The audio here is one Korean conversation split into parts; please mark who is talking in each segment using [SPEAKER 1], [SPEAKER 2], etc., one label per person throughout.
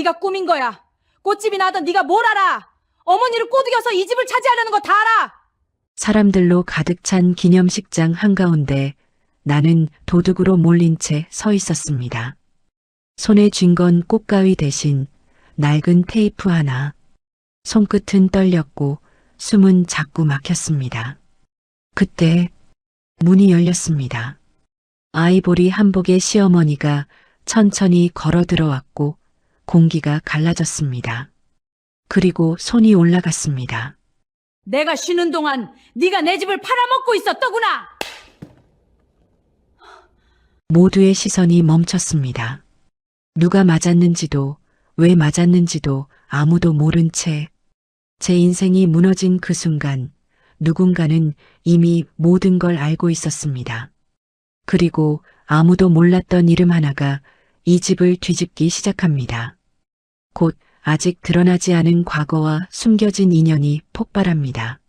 [SPEAKER 1] 네가 꾸민 거야. 꽃집이나 하던 네가 뭘 알아? 어머니를 꼬드겨서 이 집을 차지하려는 거 다 알아.
[SPEAKER 2] 사람들로 가득 찬 기념식장 한가운데 나는 도둑으로 몰린 채 서 있었습니다. 손에 쥔 건 꽃가위 대신 낡은 테이프 하나. 손끝은 떨렸고 숨은 자꾸 막혔습니다. 그때 문이 열렸습니다. 아이보리 한복의 시어머니가 천천히 걸어 들어왔고 공기가 갈라졌습니다. 그리고 손이 올라갔습니다.
[SPEAKER 1] 내가 쉬는 동안 네가 내 집을 팔아먹고 있었더구나.
[SPEAKER 2] 모두의 시선이 멈췄습니다. 누가 맞았는지도 왜 맞았는지도 아무도 모른 채 제 인생이 무너진 그 순간 누군가는 이미 모든 걸 알고 있었습니다. 그리고 아무도 몰랐던 이름 하나가 이 집을 뒤집기 시작합니다. 곧 아직 드러나지 않은 과거와 숨겨진 인연이 폭발합니다.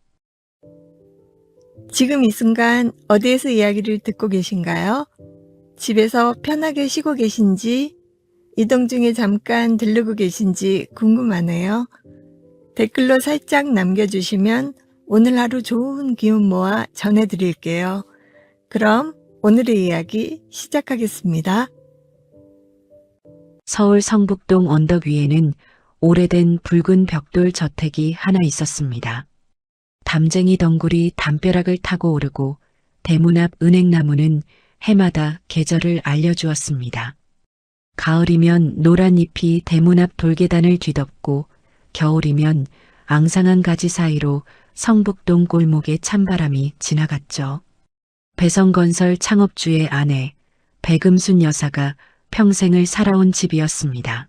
[SPEAKER 3] 지금 이 순간 어디에서 이야기를 듣고 계신가요? 집에서 편하게 쉬고 계신지, 이동 중에 잠깐 들르고 계신지 궁금하네요. 댓글로 살짝 남겨주시면 오늘 하루 좋은 기운 모아 전해드릴게요. 그럼 오늘의 이야기 시작하겠습니다.
[SPEAKER 2] 서울 성북동 언덕 위에는 오래된 붉은 벽돌 저택이 하나 있었습니다. 담쟁이 덩굴이 담벼락을 타고 오르고 대문 앞 은행나무는 해마다 계절을 알려주었습니다. 가을이면 노란 잎이 대문 앞 돌계단을 뒤덮고 겨울이면 앙상한 가지 사이로 성북동 골목에 찬바람이 지나갔죠. 배성건설 창업주의 아내 백음순 여사가 평생을 살아온 집이었습니다.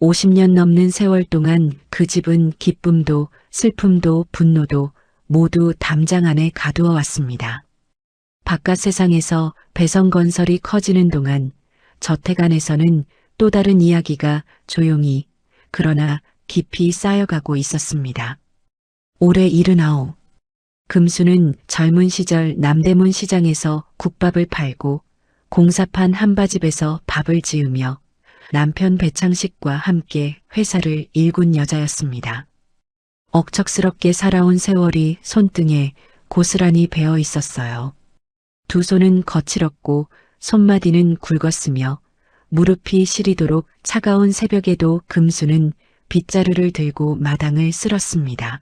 [SPEAKER 2] 50년 넘는 세월 동안 그 집은 기쁨도 슬픔도 분노도 모두 담장 안에 가두어 왔습니다. 바깥 세상에서 배성건설이 커지는 동안 저택 안에서는 또 다른 이야기가 조용히 그러나 깊이 쌓여가고 있었습니다. 올해 79. 금수는 젊은 시절 남대문 시장에서 국밥을 팔고 공사판 한바집에서 밥을 지으며 남편 배창식과 함께 회사를 일군 여자였습니다. 억척스럽게 살아온 세월이 손등에 고스란히 배어 있었어요. 두 손은 거칠었고 손마디는 굵었으며 무릎이 시리도록 차가운 새벽에도 금수는 빗자루를 들고 마당을 쓸었습니다.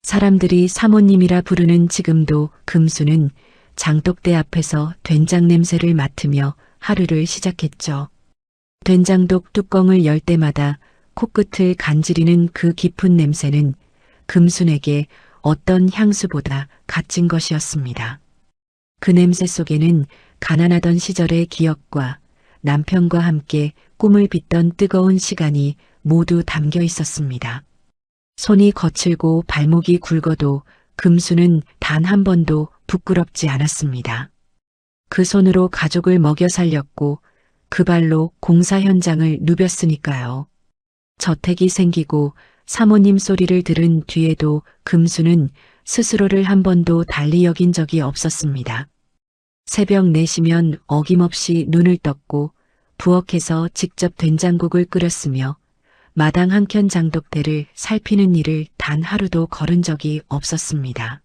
[SPEAKER 2] 사람들이 사모님이라 부르는 지금도 금수는 장독대 앞에서 된장 냄새를 맡으며 하루를 시작했죠. 된장독 뚜껑을 열 때마다 코끝을 간지리는 그 깊은 냄새는 금순에게 어떤 향수보다 값진 것이었습니다. 그 냄새 속에는 가난하던 시절의 기억과 남편과 함께 꿈을 빚던 뜨거운 시간이 모두 담겨 있었습니다. 손이 거칠고 발목이 굵어도 금수는 단 한 번도 부끄럽지 않았습니다. 그 손으로 가족을 먹여 살렸고 그 발로 공사 현장을 누볐으니까요. 저택이 생기고 사모님 소리를 들은 뒤에도 금수는 스스로를 한 번도 달리 여긴 적이 없었습니다. 새벽 4시면 어김없이 눈을 떴고 부엌에서 직접 된장국을 끓였으며 마당 한켠 장독대를 살피는 일을 단 하루도 거른 적이 없었습니다.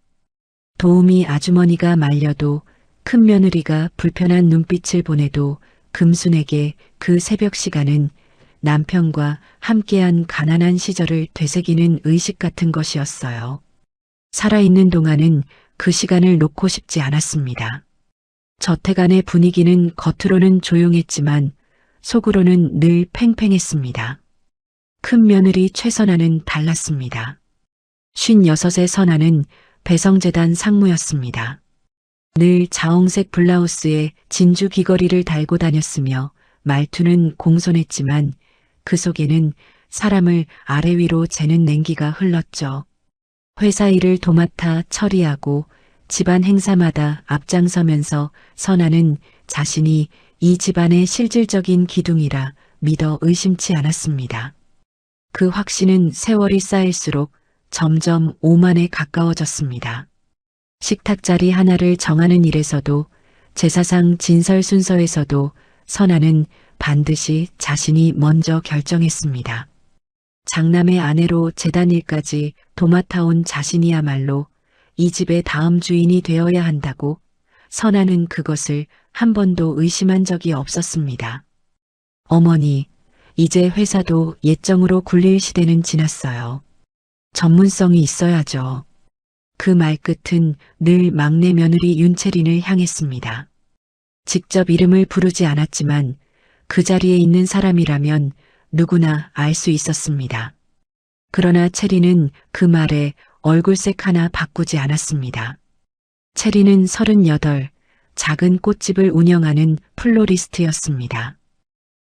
[SPEAKER 2] 도우미 아주머니가 말려도 큰 며느리가 불편한 눈빛을 보내도 금순에게 그 새벽 시간은 남편과 함께한 가난한 시절을 되새기는 의식 같은 것이었어요. 살아있는 동안은 그 시간을 놓고 싶지 않았습니다. 저택 안의 분위기는 겉으로는 조용했지만 속으로는 늘 팽팽했습니다. 큰 며느리 최선아는 달랐습니다. 56의 선아는 배성재단 상무였습니다. 늘 자홍색 블라우스에 진주 귀걸이를 달고 다녔으며 말투는 공손했지만 그 속에는 사람을 아래 위로 재는 냉기가 흘렀죠. 회사 일을 도맡아 처리하고 집안 행사마다 앞장서면서 선아는 자신이 이 집안의 실질적인 기둥이라 믿어 의심치 않았습니다. 그 확신은 세월이 쌓일수록 점점 오만에 가까워졌습니다. 식탁 자리 하나를 정하는 일에서도 제사상 진설 순서에서도 선아는 반드시 자신이 먼저 결정했습니다. 장남의 아내로 재단일까지 도맡아온 자신이야말로 이 집의 다음 주인이 되어야 한다고 선아는 그것을 한 번도 의심한 적이 없었습니다. 어머니, 이제 회사도 예정으로 굴릴 시대는 지났어요. 전문성이 있어야죠. 그 말끝은 늘 막내 며느리 윤채린을 향했습니다. 직접 이름을 부르지 않았지만 그 자리에 있는 사람이라면 누구나 알 수 있었습니다. 그러나 채린은 그 말에 얼굴색 하나 바꾸지 않았습니다. 채린은 38, 작은 꽃집을 운영하는 플로리스트였습니다.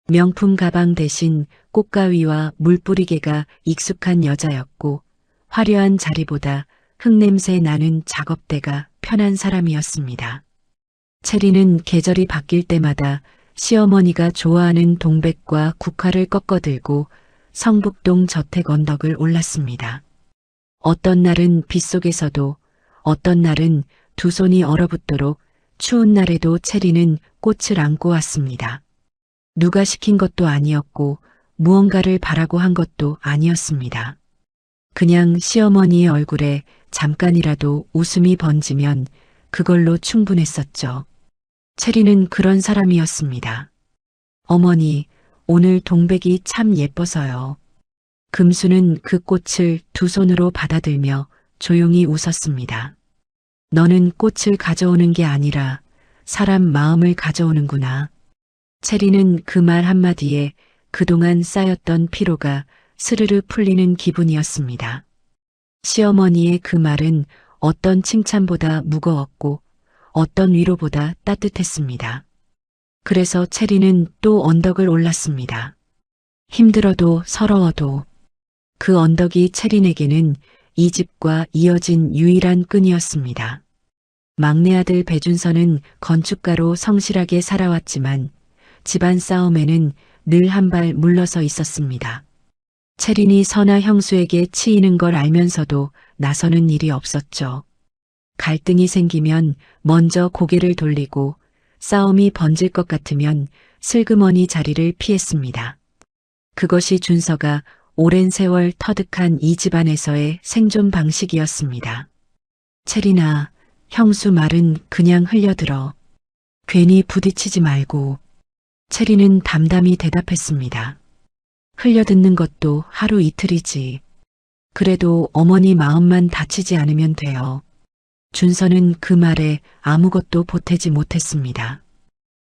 [SPEAKER 2] 명품 가방 대신 꽃가위와 물뿌리개가 익숙한 여자였고 화려한 자리보다 흙냄새 나는 작업대가 편한 사람이었습니다. 채린은 계절이 바뀔 때마다 시어머니가 좋아하는 동백과 국화를 꺾어들고 성북동 저택 언덕을 올랐습니다. 어떤 날은 빗속에서도 어떤 날은 두 손이 얼어붙도록 추운 날에도 채린은 꽃을 안고 왔습니다. 누가 시킨 것도 아니었고 무언가를 바라고 한 것도 아니었습니다. 그냥 시어머니의 얼굴에 잠깐이라도 웃음이 번지면 그걸로 충분했었죠. 채린은 그런 사람이었습니다. 어머니, 오늘 동백이 참 예뻐서요. 금수는 그 꽃을 두 손으로 받아들며 조용히 웃었습니다. 너는 꽃을 가져오는 게 아니라 사람 마음을 가져오는구나. 채린은 그 말 한마디에 그동안 쌓였던 피로가 스르르 풀리는 기분이었습니다. 시어머니의 그 말은 어떤 칭찬보다 무거웠고 어떤 위로보다 따뜻했습니다. 그래서 채린은 또 언덕을 올랐습니다. 힘들어도 서러워도 그 언덕이 채린에게는 이 집과 이어진 유일한 끈이었습니다. 막내 아들 배준서는 건축가로 성실하게 살아왔지만 집안 싸움에는 늘 한 발 물러서 있었습니다. 채린이 선아 형수에게 치이는 걸 알면서도 나서는 일이 없었죠. 갈등이 생기면 먼저 고개를 돌리고 싸움이 번질 것 같으면 슬그머니 자리를 피했습니다. 그것이 준서가 오랜 세월 터득한 이 집안에서의 생존 방식이었습니다. 채린아, 형수 말은 그냥 흘려들어. 괜히 부딪히지 말고. 채린은 담담히 대답했습니다. 흘려듣는 것도 하루 이틀이지. 그래도 어머니 마음만 다치지 않으면 돼요. 준서는 그 말에 아무것도 보태지 못했습니다.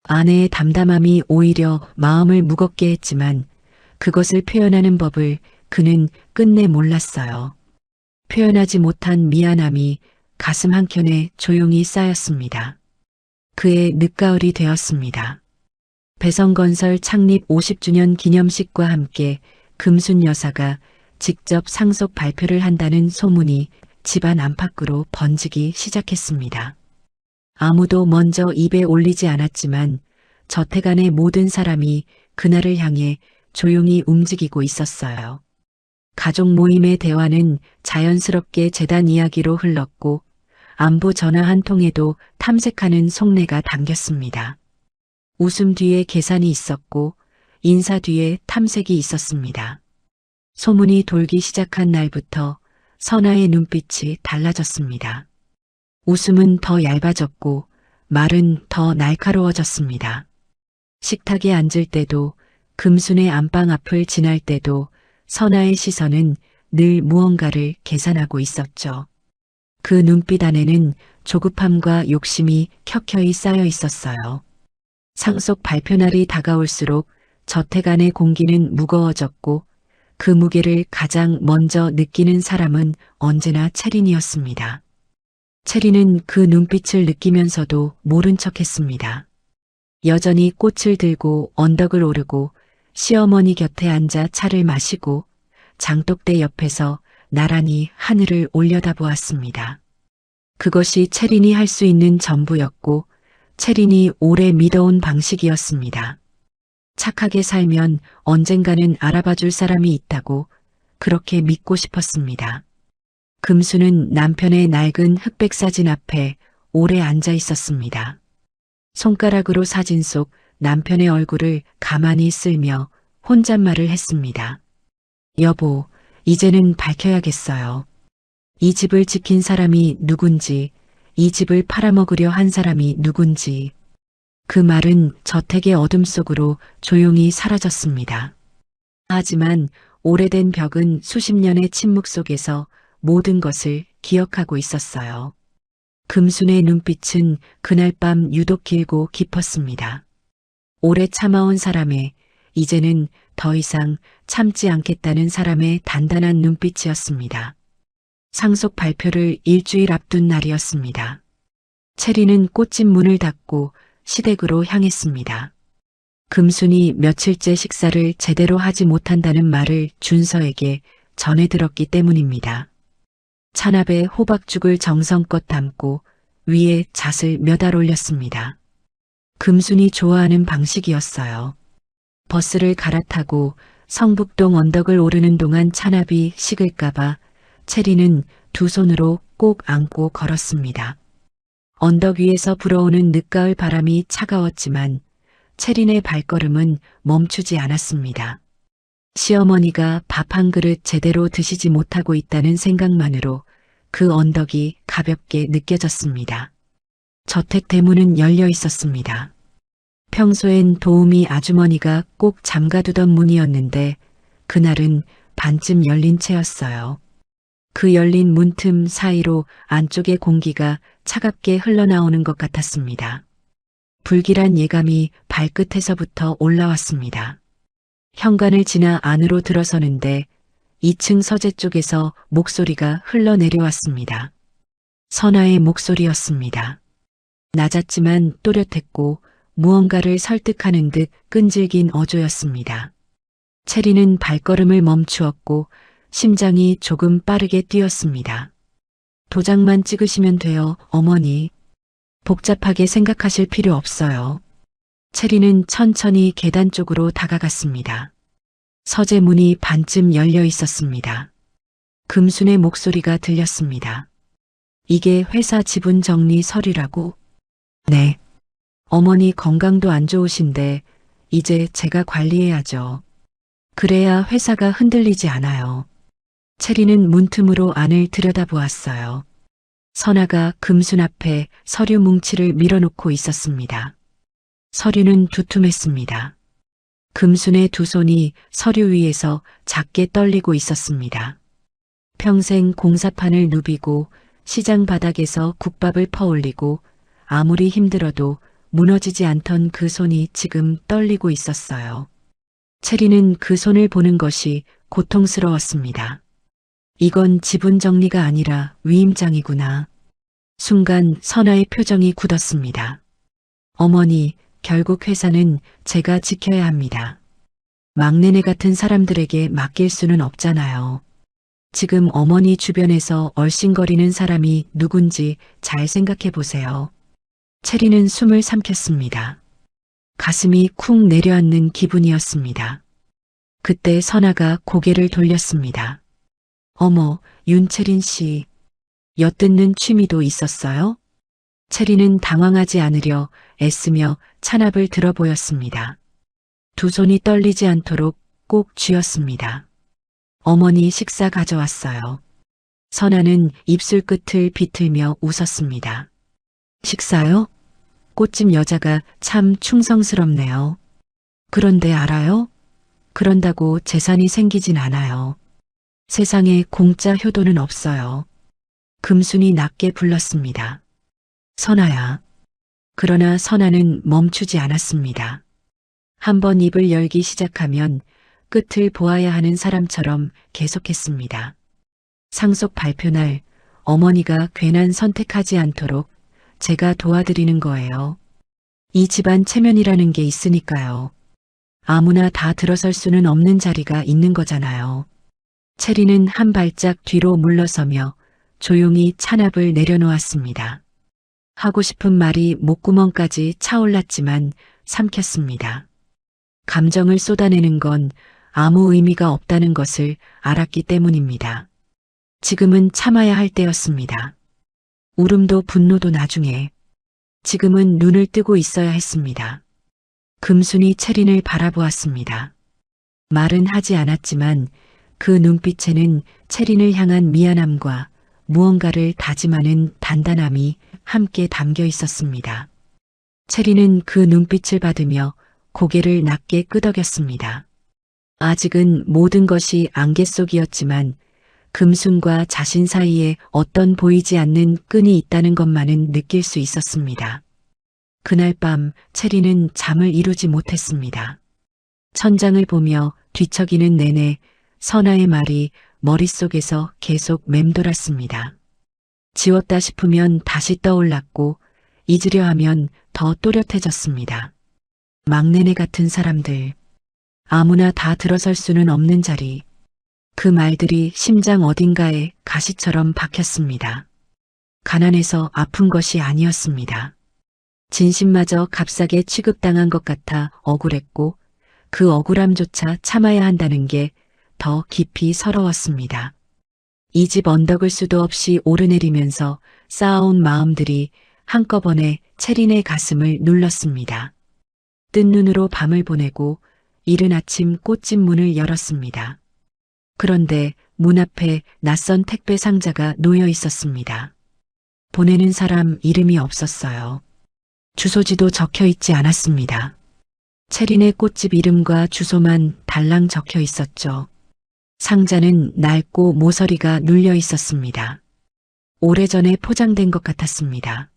[SPEAKER 2] 아내의 담담함이 오히려 마음을 무겁게 했지만 그것을 표현하는 법을 그는 끝내 몰랐어요. 표현하지 못한 미안함이 가슴 한켠에 조용히 쌓였습니다. 그의 늦가을이 되었습니다. 배성건설 창립 50주년 기념식과 함께 금순 여사가 직접 상속 발표를 한다는 소문이 집안 안팎으로 번지기 시작했습니다. 아무도 먼저 입에 올리지 않았지만 저택 안의 모든 사람이 그날을 향해 조용히 움직이고 있었어요. 가족 모임의 대화는 자연스럽게 재단 이야기로 흘렀고 안부 전화 한 통에도 탐색하는 속내가 담겼습니다. 웃음 뒤에 계산이 있었고 인사 뒤에 탐색이 있었습니다. 소문이 돌기 시작한 날부터 선아의 눈빛이 달라졌습니다. 웃음은 더 얇아졌고 말은 더 날카로워졌습니다. 식탁에 앉을 때도 금순의 안방 앞을 지날 때도 선아의 시선은 늘 무언가를 계산하고 있었죠. 그 눈빛 안에는 조급함과 욕심이 켜켜이 쌓여 있었어요. 상속 발표 날이 다가올수록 저택 안의 공기는 무거워졌고 그 무게를 가장 먼저 느끼는 사람은 언제나 채린이었습니다. 채린은 그 눈빛을 느끼면서도 모른 척했습니다. 여전히 꽃을 들고 언덕을 오르고 시어머니 곁에 앉아 차를 마시고 장독대 옆에서 나란히 하늘을 올려다보았습니다. 그것이 채린이 할 수 있는 전부였고 채린이 오래 믿어온 방식이었습니다. 착하게 살면 언젠가는 알아봐줄 사람이 있다고 그렇게 믿고 싶었습니다. 금수는 남편의 낡은 흑백 사진 앞에 오래 앉아 있었습니다. 손가락으로 사진 속 남편의 얼굴을 가만히 쓸며 혼잣말을 했습니다. 여보, 이제는 밝혀야겠어요. 이 집을 지킨 사람이 누군지, 이 집을 팔아먹으려 한 사람이 누군지. 그 말은 저택의 어둠 속으로 조용히 사라졌습니다. 하지만 오래된 벽은 수십 년의 침묵 속에서 모든 것을 기억하고 있었어요. 금순의 눈빛은 그날 밤 유독 길고 깊었습니다. 오래 참아온 사람의, 이제는 더 이상 참지 않겠다는 사람의 단단한 눈빛이었습니다. 상속 발표를 일주일 앞둔 날이었습니다. 체리는 꽃집 문을 닫고 시댁으로 향했습니다. 금순이 며칠째 식사를 제대로 하지 못한다는 말을 준서에게 전해 들었기 때문입니다. 찬압에 호박죽을 정성껏 담고 위에 잣을 몇 알 올렸습니다. 금순이 좋아하는 방식이었어요. 버스를 갈아타고 성북동 언덕을 오르는 동안 찬압이 식을까봐 체리는 두 손으로 꼭 안고 걸었습니다. 언덕 위에서 불어오는 늦가을 바람이 차가웠지만 체린의 발걸음은 멈추지 않았습니다. 시어머니가 밥 한 그릇 제대로 드시지 못하고 있다는 생각만으로 그 언덕이 가볍게 느껴졌습니다. 저택 대문은 열려 있었습니다. 평소엔 도우미 아주머니가 꼭 잠가두던 문이었는데 그날은 반쯤 열린 채였어요. 그 열린 문틈 사이로 안쪽의 공기가 차갑게 흘러나오는 것 같았습니다. 불길한 예감이 발끝에서부터 올라왔습니다. 현관을 지나 안으로 들어서는데 2층 서재 쪽에서 목소리가 흘러내려왔습니다. 선아의 목소리였습니다. 낮았지만 또렷했고 무언가를 설득하는 듯 끈질긴 어조였습니다. 체리는 발걸음을 멈추었고 심장이 조금 빠르게 뛰었습니다. 도장만 찍으시면 돼요, 어머니. 복잡하게 생각하실 필요 없어요. 체리는 천천히 계단 쪽으로 다가갔습니다. 서재 문이 반쯤 열려 있었습니다. 금순의 목소리가 들렸습니다. 이게 회사 지분 정리 서류라고? 네. 어머니 건강도 안 좋으신데 이제 제가 관리해야죠. 그래야 회사가 흔들리지 않아요. 체리는 문틈으로 안을 들여다보았어요. 선아가 금순 앞에 서류 뭉치를 밀어놓고 있었습니다. 서류는 두툼했습니다. 금순의 두 손이 서류 위에서 작게 떨리고 있었습니다. 평생 공사판을 누비고 시장 바닥에서 국밥을 퍼올리고 아무리 힘들어도 무너지지 않던 그 손이 지금 떨리고 있었어요. 체리는 그 손을 보는 것이 고통스러웠습니다. 이건 지분 정리가 아니라 위임장이구나. 순간 선아의 표정이 굳었습니다. 어머니, 결국 회사는 제가 지켜야 합니다. 막내네 같은 사람들에게 맡길 수는 없잖아요. 지금 어머니 주변에서 얼씬거리는 사람이 누군지 잘 생각해 보세요. 체리는 숨을 삼켰습니다. 가슴이 쿵 내려앉는 기분이었습니다. 그때 선아가 고개를 돌렸습니다. 어머, 윤채린 씨. 엿듣는 취미도 있었어요? 체리는 당황하지 않으려 애쓰며 찬압을 들어 보였습니다. 두 손이 떨리지 않도록 꼭 쥐었습니다. 어머니 식사 가져왔어요. 선아는 입술 끝을 비틀며 웃었습니다. 식사요? 꽃집 여자가 참 충성스럽네요. 그런데 알아요? 그런다고 재산이 생기진 않아요. 세상에 공짜 효도는 없어요. 금순이 낮게 불렀습니다. 선아야. 그러나 선아는 멈추지 않았습니다. 한번 입을 열기 시작하면 끝을 보아야 하는 사람처럼 계속했습니다. 상속 발표날 어머니가 괜한 선택하지 않도록 제가 도와드리는 거예요. 이 집안 체면이라는 게 있으니까요. 아무나 다 들어설 수는 없는 자리가 있는 거잖아요. 체리는 한 발짝 뒤로 물러서며 조용히 찬압을 내려놓았습니다. 하고 싶은 말이 목구멍까지 차올랐지만 삼켰습니다. 감정을 쏟아내는 건 아무 의미가 없다는 것을 알았기 때문입니다. 지금은 참아야 할 때였습니다. 울음도 분노도 나중에. 지금은 눈을 뜨고 있어야 했습니다. 금순이 채린을 바라보았습니다. 말은 하지 않았지만 그 눈빛에는 채린을 향한 미안함과 무언가를 다짐하는 단단함이 함께 담겨 있었습니다. 채린은 그 눈빛을 받으며 고개를 낮게 끄덕였습니다. 아직은 모든 것이 안개 속이었지만 금순과 자신 사이에 어떤 보이지 않는 끈이 있다는 것만은 느낄 수 있었습니다. 그날 밤 채린은 잠을 이루지 못했습니다. 천장을 보며 뒤척이는 내내 선아의 말이 머릿속에서 계속 맴돌았습니다. 지웠다 싶으면 다시 떠올랐고 잊으려 하면 더 또렷해졌습니다. 막내네 같은 사람들, 아무나 다 들어설 수는 없는 자리, 그 말들이 심장 어딘가에 가시처럼 박혔습니다. 가난해서 아픈 것이 아니었습니다. 진심마저 값싸게 취급당한 것 같아 억울했고 그 억울함조차 참아야 한다는 게 더 깊이 서러웠습니다. 이 집 언덕을 수도 없이 오르내리면서 쌓아온 마음들이 한꺼번에 채린의 가슴을 눌렀습니다. 뜬 눈으로 밤을 보내고 이른 아침 꽃집 문을 열었습니다. 그런데 문 앞에 낯선 택배 상자가 놓여 있었습니다. 보내는 사람 이름이 없었어요. 주소지도 적혀 있지 않았습니다. 채린의 꽃집 이름과 주소만 달랑 적혀 있었죠. 상자는 낡고 모서리가 눌려 있었습니다. 오래전에 포장된 것 같았습니다.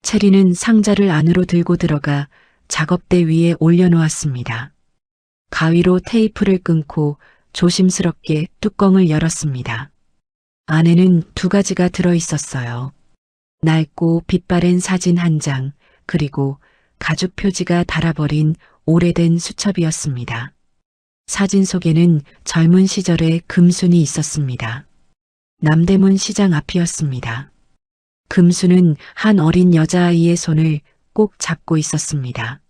[SPEAKER 2] 채린은 상자를 안으로 들고 들어가 작업대 위에 올려놓았습니다. 가위로 테이프를 끊고 조심스럽게 뚜껑을 열었습니다. 안에는 2가지가 들어 있었어요. 낡고 빛바랜 사진 한 장, 그리고 가죽 표지가 달아버린 오래된 수첩이었습니다. 사진 속에는 젊은 시절의 금순이 있었습니다. 남대문 시장 앞이었습니다. 금순은 한 어린 여자아이의 손을 꼭 잡고 있었습니다.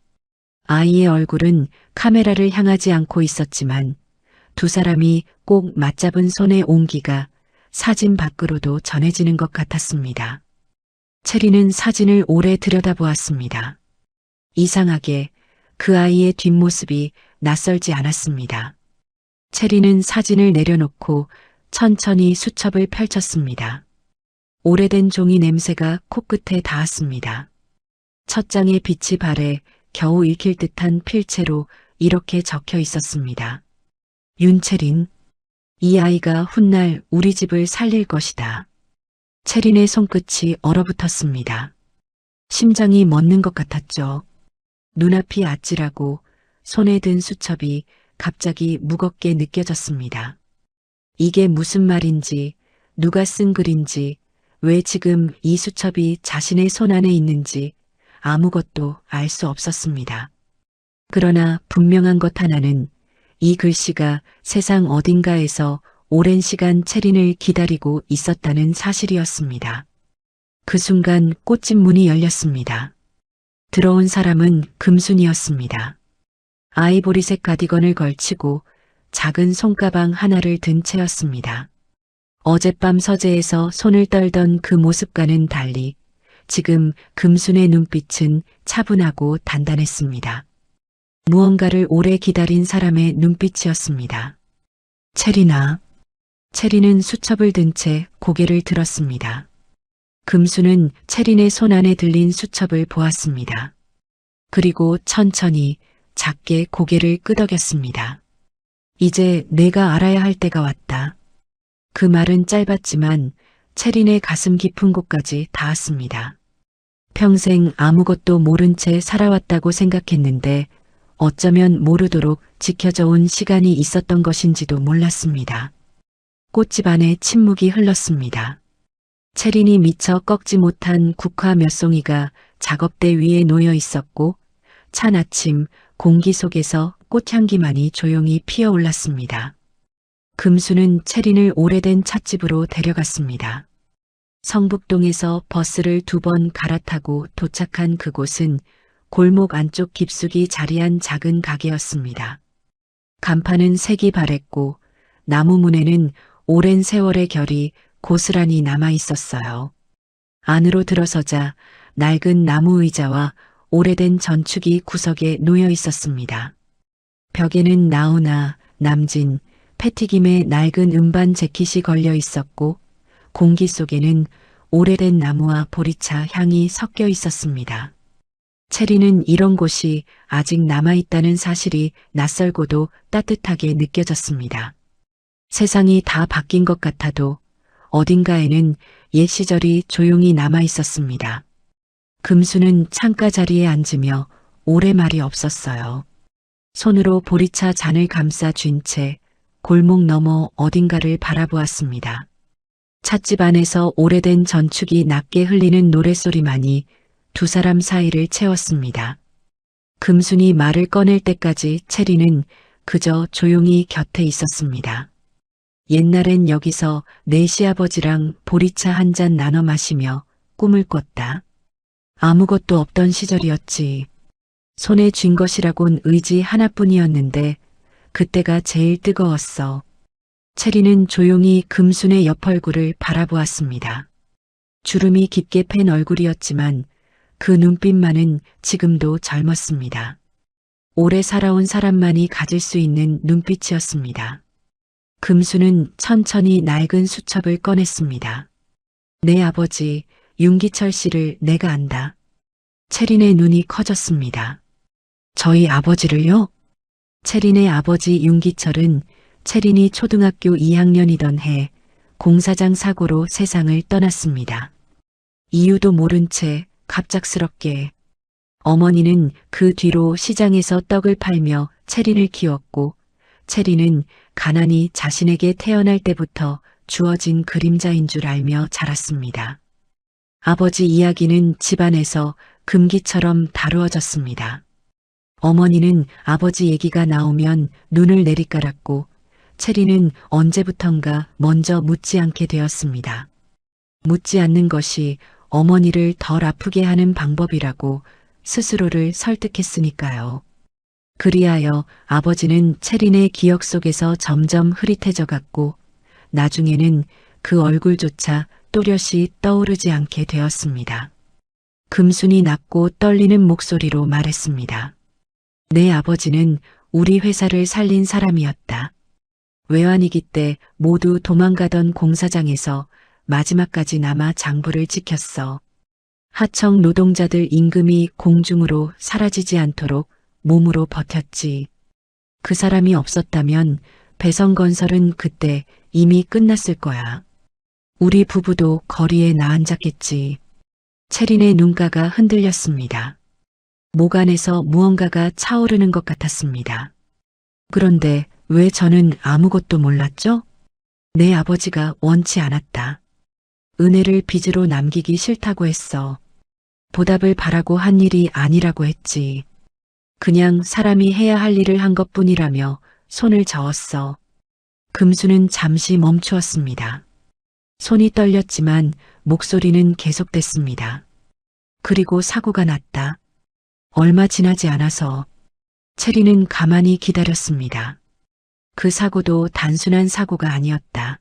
[SPEAKER 2] 아이의 얼굴은 카메라를 향하지 않고 있었지만 두 사람이 꼭 맞잡은 손의 온기가 사진 밖으로도 전해지는 것 같았습니다. 채린은 사진을 오래 들여다보았습니다. 이상하게 그 아이의 뒷모습이 낯설지 않았습니다. 채린은 사진을 내려놓고 천천히 수첩을 펼쳤습니다. 오래된 종이 냄새가 코끝에 닿았습니다. 첫 장의 빛이 발에 겨우 읽힐 듯한 필체로 이렇게 적혀 있었습니다. 윤채린, 이 아이가 훗날 우리 집을 살릴 것이다. 채린의 손끝이 얼어붙었습니다. 심장이 멎는 것 같았죠. 눈앞이 아찔하고 손에 든 수첩이 갑자기 무겁게 느껴졌습니다. 이게 무슨 말인지, 누가 쓴 글인지, 왜 지금 이 수첩이 자신의 손 안에 있는지 아무것도 알 수 없었습니다. 그러나 분명한 것 하나는 이 글씨가 세상 어딘가에서 오랜 시간 채린을 기다리고 있었다는 사실이었습니다. 그 순간 꽃집 문이 열렸습니다. 들어온 사람은 금순이었습니다. 아이보리색 가디건을 걸치고 작은 손가방 하나를 든 채였습니다. 어젯밤 서재에서 손을 떨던 그 모습과는 달리 지금 금순의 눈빛은 차분하고 단단했습니다. 무언가를 오래 기다린 사람의 눈빛이었습니다. 채린아. 채린은 수첩을 든 채 고개를 들었습니다. 금순은 채린의 손 안에 들린 수첩을 보았습니다. 그리고 천천히 작게 고개를 끄덕였습니다. 이제 내가 알아야 할 때가 왔다. 그 말은 짧았지만 채린의 가슴 깊은 곳까지 닿았습니다. 평생 아무것도 모른 채 살아왔다고 생각했는데 어쩌면 모르도록 지켜져 온 시간이 있었던 것인지도 몰랐습니다. 꽃집 안에 침묵이 흘렀습니다. 채린이 미처 꺾지 못한 국화 몇 송이가 작업대 위에 놓여 있었고 찬 아침 공기 속에서 꽃향기만이 조용히 피어올랐습니다. 금수는 채린을 오래된 찻집으로 데려갔습니다. 성북동에서 버스를 2번 갈아타고 도착한 그곳은 골목 안쪽 깊숙이 자리한 작은 가게였습니다. 간판은 색이 바랬고 나무 문에는 오랜 세월의 결이 고스란히 남아 있었어요. 안으로 들어서자 낡은 나무 의자와 오래된 전축이 구석에 놓여 있었습니다. 벽에는 나훈아, 남진, 패티김의 낡은 음반 재킷이 걸려 있었고 공기 속에는 오래된 나무와 보리차 향이 섞여 있었습니다. 체리는 이런 곳이 아직 남아있다는 사실이 낯설고도 따뜻하게 느껴졌습니다. 세상이 다 바뀐 것 같아도 어딘가에는 옛 시절이 조용히 남아있었습니다. 금수는 창가 자리에 앉으며 오래 말이 없었어요. 손으로 보리차 잔을 감싸 쥔 채 골목 너머 어딘가를 바라보았습니다. 찻집 안에서 오래된 전축이 낮게 흘리는 노랫소리만이 두 사람 사이를 채웠습니다. 금순이 말을 꺼낼 때까지 체리는 그저 조용히 곁에 있었습니다. 옛날엔 여기서 내 시아버지랑 보리차 한 잔 나눠 마시며 꿈을 꿨다. 아무것도 없던 시절이었지. 손에 쥔 것이라곤 의지 하나뿐이었는데 그때가 제일 뜨거웠어. 체리는 조용히 금순의 옆 얼굴을 바라보았습니다. 주름이 깊게 팬 얼굴이었지만 그 눈빛만은 지금도 젊었습니다. 오래 살아온 사람만이 가질 수 있는 눈빛이었습니다. 금수는 천천히 낡은 수첩을 꺼냈습니다. 내 아버지 윤기철 씨를 내가 안다. 체린의 눈이 커졌습니다. 저희 아버지를요? 체린의 아버지 윤기철은 체린이 초등학교 2학년이던 해 공사장 사고로 세상을 떠났습니다. 이유도 모른 채 갑작스럽게 어머니는 그 뒤로 시장에서 떡을 팔며 체린을 키웠고 체린은 가난이 자신에게 태어날 때부터 주어진 그림자인 줄 알며 자랐습니다. 아버지 이야기는 집안에서 금기처럼 다루어졌습니다. 어머니는 아버지 얘기가 나오면 눈을 내리깔았고 체리는 언제부턴가 먼저 묻지 않게 되었습니다. 묻지 않는 것이 어머니를 덜 아프게 하는 방법이라고 스스로를 설득했으니까요. 그리하여 아버지는 체린의 기억 속에서 점점 흐릿해져 갔고 나중에는 그 얼굴조차 또렷이 떠오르지 않게 되었습니다. 금순이 낮고 떨리는 목소리로 말했습니다. 내 아버지는 우리 회사를 살린 사람이었다. 외환위기 때 모두 도망가던 공사장에서 마지막까지 남아 장부를 지켰어. 하청 노동자들 임금이 공중으로 사라지지 않도록 몸으로 버텼지. 그 사람이 없었다면 배성건설은 그때 이미 끝났을 거야. 우리 부부도 거리에 나앉았겠지. 체린의 눈가가 흔들렸습니다. 목 안에서 무언가가 차오르는 것 같았습니다. 그런데 왜 저는 아무것도 몰랐죠? 내 아버지가 원치 않았다. 은혜를 빚으로 남기기 싫다고 했어. 보답을 바라고 한 일이 아니라고 했지. 그냥 사람이 해야 할 일을 한 것뿐이라며 손을 저었어. 금수는 잠시 멈추었습니다. 손이 떨렸지만 목소리는 계속됐습니다. 그리고 사고가 났다. 얼마 지나지 않아서 체리는 가만히 기다렸습니다. 그 사고도 단순한 사고가 아니었다.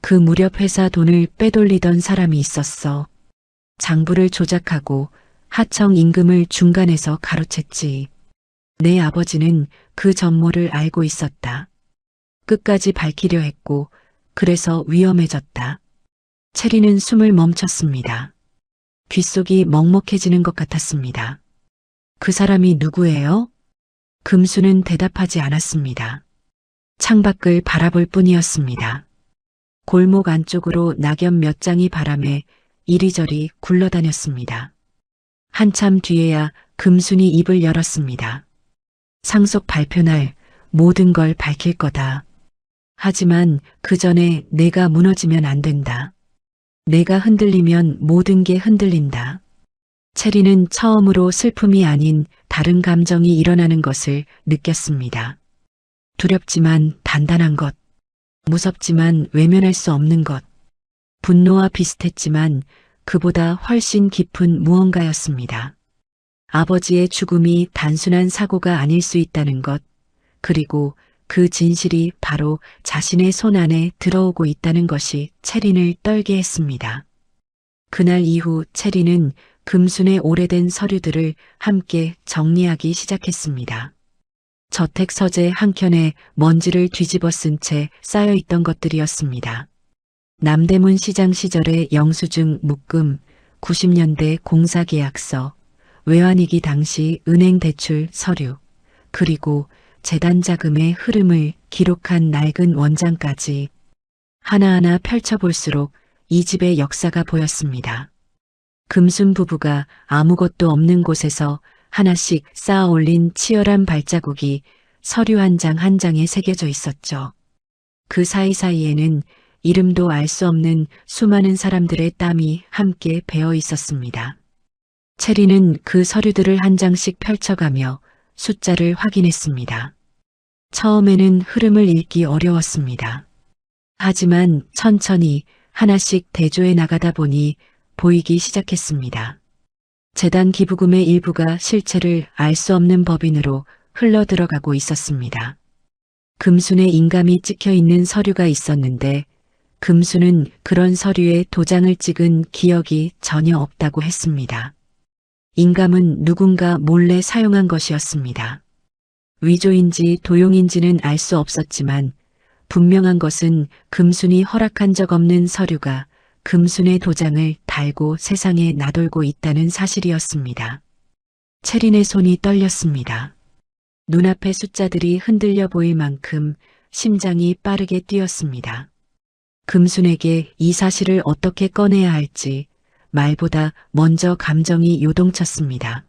[SPEAKER 2] 그 무렵 회사 돈을 빼돌리던 사람이 있었어. 장부를 조작하고 하청 임금을 중간에서 가로챘지. 내 아버지는 그 전모를 알고 있었다. 끝까지 밝히려 했고 그래서 위험해졌다. 체리는 숨을 멈췄습니다. 귓속이 먹먹해지는 것 같았습니다. 그 사람이 누구예요? 금수는 대답하지 않았습니다. 창밖을 바라볼 뿐이었습니다. 골목 안쪽으로 낙엽 몇 장이 바람에 이리저리 굴러다녔습니다. 한참 뒤에야 금순이 입을 열었습니다. 상속 발표날 모든 걸 밝힐 거다. 하지만 그 전에 내가 무너지면 안 된다. 내가 흔들리면 모든 게 흔들린다. 체리는 처음으로 슬픔이 아닌 다른 감정이 일어나는 것을 느꼈습니다. 두렵지만 단단한 것, 무섭지만 외면할 수 없는 것, 분노와 비슷했지만 그보다 훨씬 깊은 무언가였습니다. 아버지의 죽음이 단순한 사고가 아닐 수 있다는 것, 그리고 그 진실이 바로 자신의 손 안에 들어오고 있다는 것이 체린을 떨게 했습니다. 그날 이후 체린은 금순의 오래된 서류들을 함께 정리하기 시작했습니다. 저택 서재 한켠에 먼지를 뒤집어 쓴 채 쌓여있던 것들이었습니다. 남대문 시장 시절의 영수증 묶음, 90년대 공사계약서, 외환위기 당시 은행 대출 서류, 그리고 재단 자금의 흐름을 기록한 낡은 원장까지 하나하나 펼쳐볼수록 이 집의 역사가 보였습니다. 금순 부부가 아무것도 없는 곳에서 하나씩 쌓아 올린 치열한 발자국이 서류 한 장 한 장에 새겨져 있었죠. 그 사이사이에는 이름도 알 수 없는 수많은 사람들의 땀이 함께 배어 있었습니다. 체리는 그 서류들을 한 장씩 펼쳐가며 숫자를 확인했습니다. 처음에는 흐름을 읽기 어려웠습니다. 하지만 천천히 하나씩 대조해 나가다 보니 보이기 시작했습니다. 재단 기부금의 일부가 실체를 알 수 없는 법인으로 흘러 들어가고 있었습니다. 금순의 인감이 찍혀 있는 서류가 있었는데 금순은 그런 서류에 도장을 찍은 기억이 전혀 없다고 했습니다. 인감은 누군가 몰래 사용한 것이었습니다. 위조인지 도용인지는 알 수 없었지만 분명한 것은 금순이 허락한 적 없는 서류가 금순의 도장을 달고 세상에 나돌고 있다는 사실이었습니다. 체린의 손이 떨렸습니다. 눈앞의 숫자들이 흔들려 보일 만큼 심장이 빠르게 뛰었습니다. 금순에게 이 사실을 어떻게 꺼내야 할지 말보다 먼저 감정이 요동쳤습니다.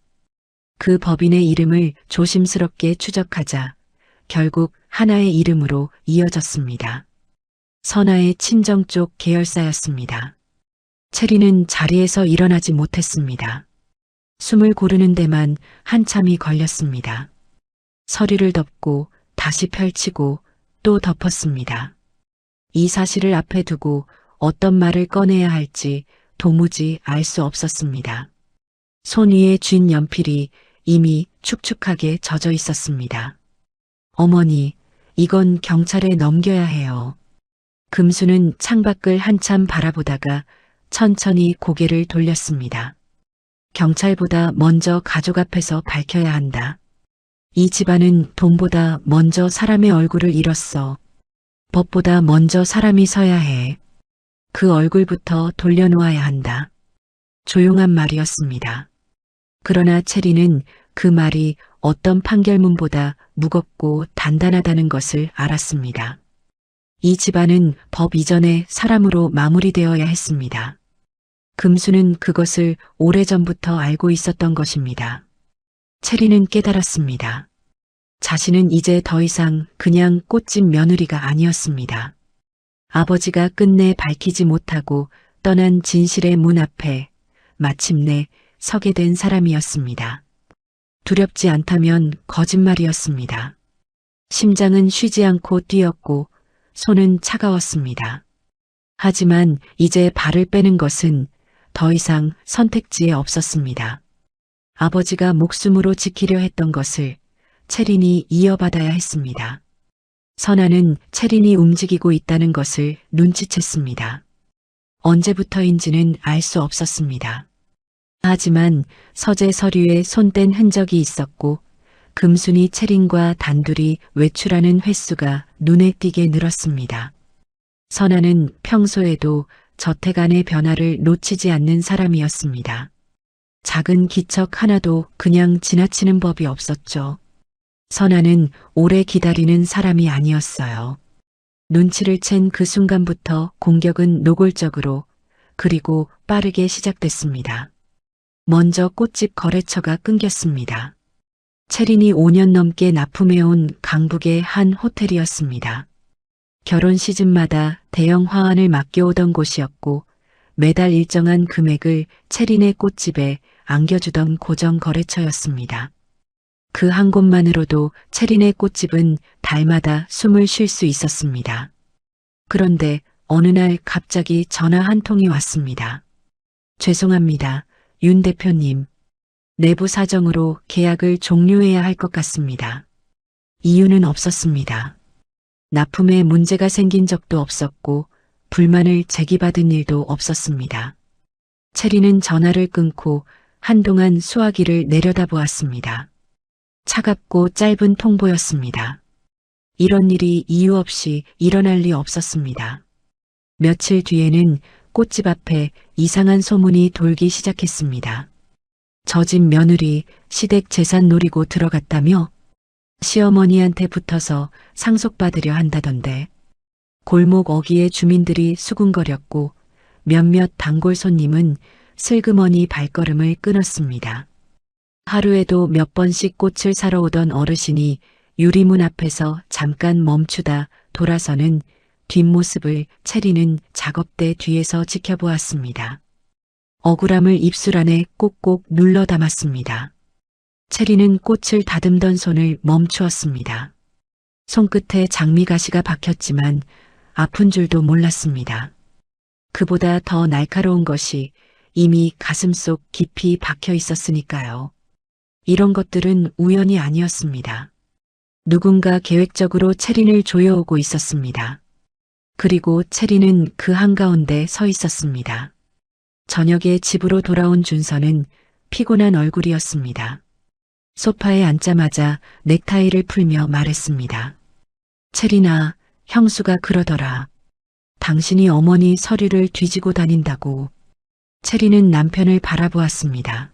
[SPEAKER 2] 그 법인의 이름을 조심스럽게 추적하자 결국 하나의 이름으로 이어졌습니다. 선아의 친정 쪽 계열사였습니다. 체리는 자리에서 일어나지 못했습니다. 숨을 고르는 데만 한참이 걸렸습니다. 서류를 덮고 다시 펼치고 또 덮었습니다. 이 사실을 앞에 두고 어떤 말을 꺼내야 할지 도무지 알 수 없었습니다. 손 위에 쥔 연필이 이미 축축하게 젖어 있었습니다. 어머니, 이건 경찰에 넘겨야 해요. 금수는 창밖을 한참 바라보다가 천천히 고개를 돌렸습니다. 경찰보다 먼저 가족 앞에서 밝혀야 한다. 이 집안은 돈보다 먼저 사람의 얼굴을 잃었어. 법보다 먼저 사람이 서야 해. 그 얼굴부터 돌려놓아야 한다. 조용한 말이었습니다. 그러나 체리는 그 말이 어떤 판결문보다 무겁고 단단하다는 것을 알았습니다. 이 집안은 법 이전에 사람으로 마무리되어야 했습니다. 금수는 그것을 오래전부터 알고 있었던 것입니다. 체리는 깨달았습니다. 자신은 이제 더 이상 그냥 꽃집 며느리가 아니었습니다. 아버지가 끝내 밝히지 못하고 떠난 진실의 문 앞에 마침내 서게 된 사람이었습니다. 두렵지 않다면 거짓말이었습니다. 심장은 쉬지 않고 뛰었고 손은 차가웠습니다. 하지만 이제 발을 빼는 것은 더 이상 선택지에 없었습니다. 아버지가 목숨으로 지키려 했던 것을 체린이 이어받아야 했습니다. 선아는 체린이 움직이고 있다는 것을 눈치챘습니다. 언제부터인지는 알 수 없었습니다. 하지만 서재 서류에 손뗀 흔적이 있었고 금순이 체린과 단둘이 외출하는 횟수가 눈에 띄게 늘었습니다. 선아는 평소에도 저택 안의 변화를 놓치지 않는 사람이었습니다. 작은 기척 하나도 그냥 지나치는 법이 없었죠. 선아는 오래 기다리는 사람이 아니었어요. 눈치를 챈 그 순간부터 공격은 노골적으로 그리고 빠르게 시작됐습니다. 먼저 꽃집 거래처가 끊겼습니다. 체린이 5년 넘게 납품해온 강북의 한 호텔이었습니다. 결혼 시즌마다 대형 화환을 맡겨오던 곳이었고 매달 일정한 금액을 체린의 꽃집에 안겨주던 고정 거래처였습니다. 그 한 곳만으로도 체린의 꽃집은 달마다 숨을 쉴 수 있었습니다. 그런데 어느 날 갑자기 전화 한 통이 왔습니다. 죄송합니다, 윤 대표님. 내부 사정으로 계약을 종료해야 할 것 같습니다. 이유는 없었습니다. 납품에 문제가 생긴 적도 없었고 불만을 제기받은 일도 없었습니다. 체리는 전화를 끊고 한동안 수화기를 내려다보았습니다. 차갑고 짧은 통보였습니다. 이런 일이 이유 없이 일어날 리 없었습니다. 며칠 뒤에는 꽃집 앞에 이상한 소문이 돌기 시작했습니다. 저 집 며느리 시댁 재산 노리고 들어갔다며 시어머니한테 붙어서 상속받으려 한다던데. 골목 어귀의 주민들이 수군거렸고 몇몇 단골 손님은 슬그머니 발걸음을 끊었습니다. 하루에도 몇 번씩 꽃을 사러 오던 어르신이 유리문 앞에서 잠깐 멈추다 돌아서는 뒷모습을 체리는 작업대 뒤에서 지켜보았습니다. 억울함을 입술 안에 꼭꼭 눌러 담았습니다. 체리는 꽃을 다듬던 손을 멈추었습니다. 손끝에 장미가시가 박혔지만 아픈 줄도 몰랐습니다. 그보다 더 날카로운 것이 이미 가슴속 깊이 박혀 있었으니까요. 이런 것들은 우연이 아니었습니다. 누군가 계획적으로 체린을 조여오고 있었습니다. 그리고 체리는 그 한가운데 서 있었습니다. 저녁에 집으로 돌아온 준서는 피곤한 얼굴이었습니다. 소파에 앉자마자 넥타이를 풀며 말했습니다. 체리나, 형수가 그러더라. 당신이 어머니 서류를 뒤지고 다닌다고. 체리는 남편을 바라보았습니다.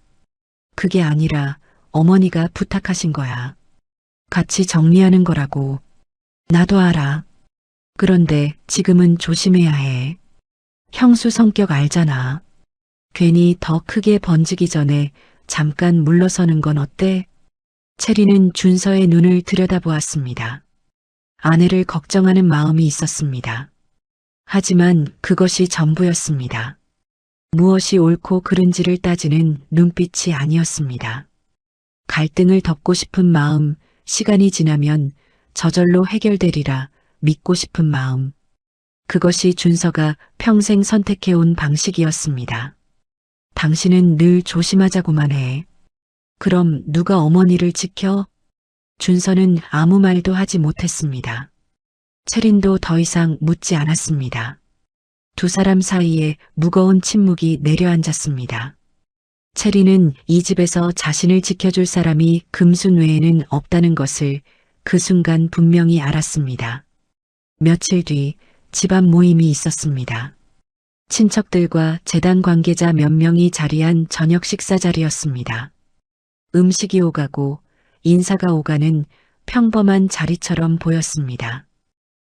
[SPEAKER 2] 그게 아니라 어머니가 부탁하신 거야. 같이 정리하는 거라고. 나도 알아. 그런데 지금은 조심해야 해. 형수 성격 알잖아. 괜히 더 크게 번지기 전에 잠깐 물러서는 건 어때? 체리는 준서의 눈을 들여다보았습니다. 아내를 걱정하는 마음이 있었습니다. 하지만 그것이 전부였습니다. 무엇이 옳고 그른지를 따지는 눈빛이 아니었습니다. 갈등을 덮고 싶은 마음, 시간이 지나면 저절로 해결되리라 믿고 싶은 마음. 그것이 준서가 평생 선택해온 방식이었습니다. 당신은 늘 조심하자고만 해. 그럼 누가 어머니를 지켜? 준서는 아무 말도 하지 못했습니다. 체린도 더 이상 묻지 않았습니다. 두 사람 사이에 무거운 침묵이 내려앉았습니다. 체리는 이 집에서 자신을 지켜줄 사람이 금순 외에는 없다는 것을 그 순간 분명히 알았습니다. 며칠 뒤 집안 모임이 있었습니다. 친척들과 재단 관계자 몇 명이 자리한 저녁 식사 자리였습니다. 음식이 오가고 인사가 오가는 평범한 자리처럼 보였습니다.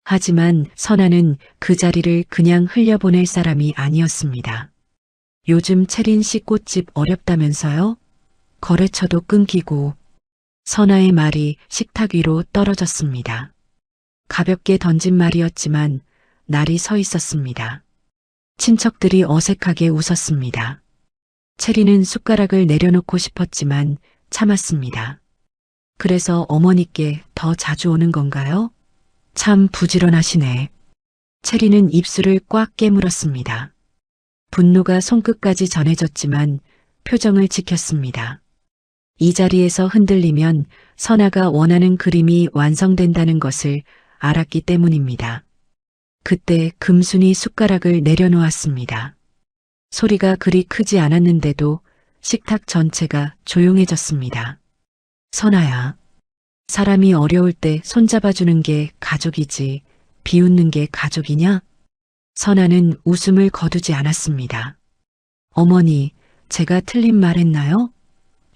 [SPEAKER 2] 하지만 선아는 그 자리를 그냥 흘려보낼 사람이 아니었습니다. 요즘 체린 씨 꽃집 어렵다면서요? 거래처도 끊기고. 선아의 말이 식탁 위로 떨어졌습니다. 가볍게 던진 말이었지만 날이 서 있었습니다. 친척들이 어색하게 웃었습니다. 체리는 숟가락을 내려놓고 싶었지만 참았습니다. 그래서 어머니께 더 자주 오는 건가요? 참 부지런하시네. 체리는 입술을 꽉 깨물었습니다. 분노가 손끝까지 전해졌지만 표정을 지켰습니다. 이 자리에서 흔들리면 선아가 원하는 그림이 완성된다는 것을 알았기 때문입니다. 그때 금순이 숟가락을 내려놓았습니다. 소리가 그리 크지 않았는데도 식탁 전체가 조용해졌습니다. 선아야, 사람이 어려울 때 손잡아주는 게 가족이지 비웃는 게 가족이냐? 선아는 웃음을 거두지 않았습니다. 어머니, 제가 틀린 말 했나요?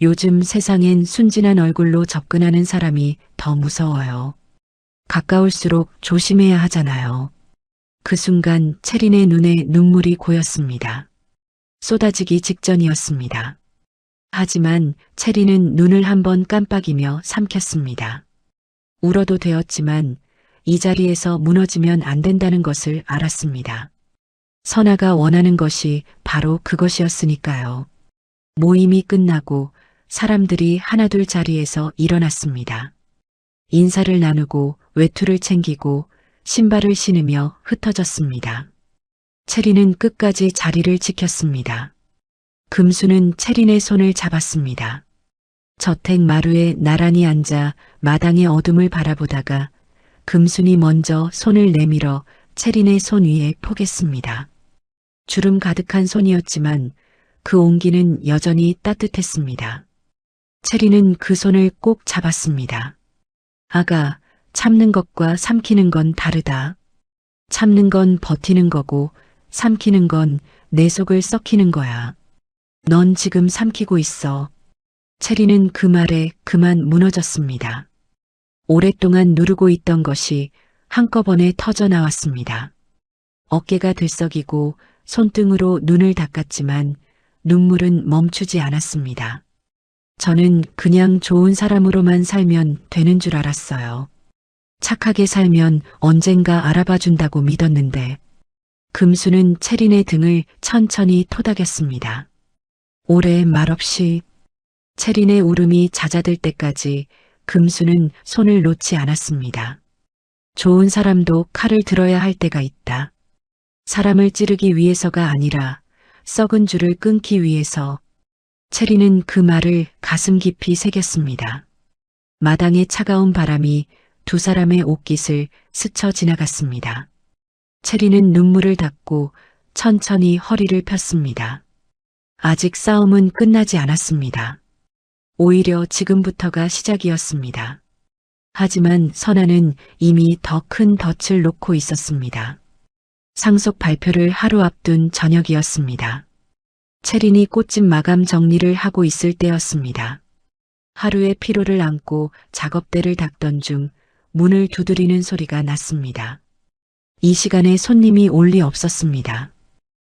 [SPEAKER 2] 요즘 세상엔 순진한 얼굴로 접근하는 사람이 더 무서워요. 가까울수록 조심해야 하잖아요. 그 순간 체린의 눈에 눈물이 고였습니다. 쏟아지기 직전이었습니다. 하지만 체린은 눈을 한번 깜빡이며 삼켰습니다. 울어도 되었지만 이 자리에서 무너지면 안 된다는 것을 알았습니다. 선아가 원하는 것이 바로 그것이었으니까요. 모임이 끝나고 사람들이 하나둘 자리에서 일어났습니다. 인사를 나누고 외투를 챙기고 신발을 신으며 흩어졌습니다. 체리는 끝까지 자리를 지켰습니다. 금수는 체린의 손을 잡았습니다. 저택 마루에 나란히 앉아 마당의 어둠을 바라보다가 금순이 먼저 손을 내밀어 체린의 손 위에 포겠습니다. 주름 가득한 손이었지만 그 온기는 여전히 따뜻했습니다. 체리는 그 손을 꼭 잡았습니다. 아가, 참는 것과 삼키는 건 다르다. 참는 건 버티는 거고 삼키는 건 내 속을 썩히는 거야. 넌 지금 삼키고 있어. 체리는 그 말에 그만 무너졌습니다. 오랫동안 누르고 있던 것이 한꺼번에 터져 나왔습니다. 어깨가 들썩이고 손등으로 눈을 닦았지만 눈물은 멈추지 않았습니다. 저는 그냥 좋은 사람으로만 살면 되는 줄 알았어요. 착하게 살면 언젠가 알아봐 준다고 믿었는데. 금수는 체린의 등을 천천히 토닥였습니다. 오래 말없이 체린의 울음이 잦아들 때까지 금수는 손을 놓지 않았습니다. 좋은 사람도 칼을 들어야 할 때가 있다. 사람을 찌르기 위해서가 아니라 썩은 줄을 끊기 위해서. 체리는 그 말을 가슴 깊이 새겼습니다. 마당의 차가운 바람이 두 사람의 옷깃을 스쳐 지나갔습니다. 체리는 눈물을 닦고 천천히 허리를 폈습니다. 아직 싸움은 끝나지 않았습니다. 오히려 지금부터가 시작이었습니다. 하지만 선아는 이미 더 큰 덫을 놓고 있었습니다. 상속 발표를 하루 앞둔 저녁이었습니다. 체린이 꽃집 마감 정리를 하고 있을 때였습니다. 하루의 피로를 안고 작업대를 닦던 중 문을 두드리는 소리가 났습니다. 이 시간에 손님이 올 리 없었습니다.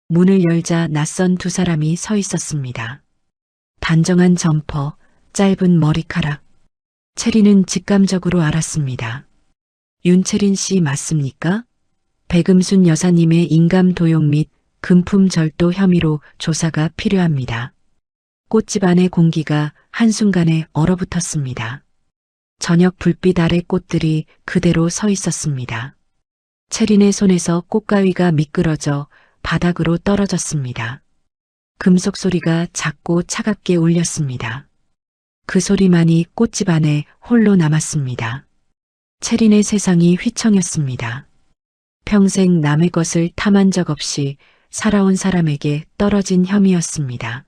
[SPEAKER 2] 문을 열자 낯선 두 사람이 서 있었습니다. 단정한 점퍼, 짧은 머리카락. 체리는 직감적으로 알았습니다. 윤체린 씨 맞습니까? 백음순 여사님의 인감 도용 및 금품 절도 혐의로 조사가 필요합니다. 꽃집 안의 공기가 한순간에 얼어붙었습니다. 저녁 불빛 아래 꽃들이 그대로 서 있었습니다. 체린의 손에서 꽃가위가 미끄러져 바닥으로 떨어졌습니다. 금속 소리가 작고 차갑게 울렸습니다. 그 소리만이 꽃집 안에 홀로 남았습니다. 체린의 세상이 휘청였습니다. 평생 남의 것을 탐한 적 없이 살아온 사람에게 떨어진 혐의였습니다.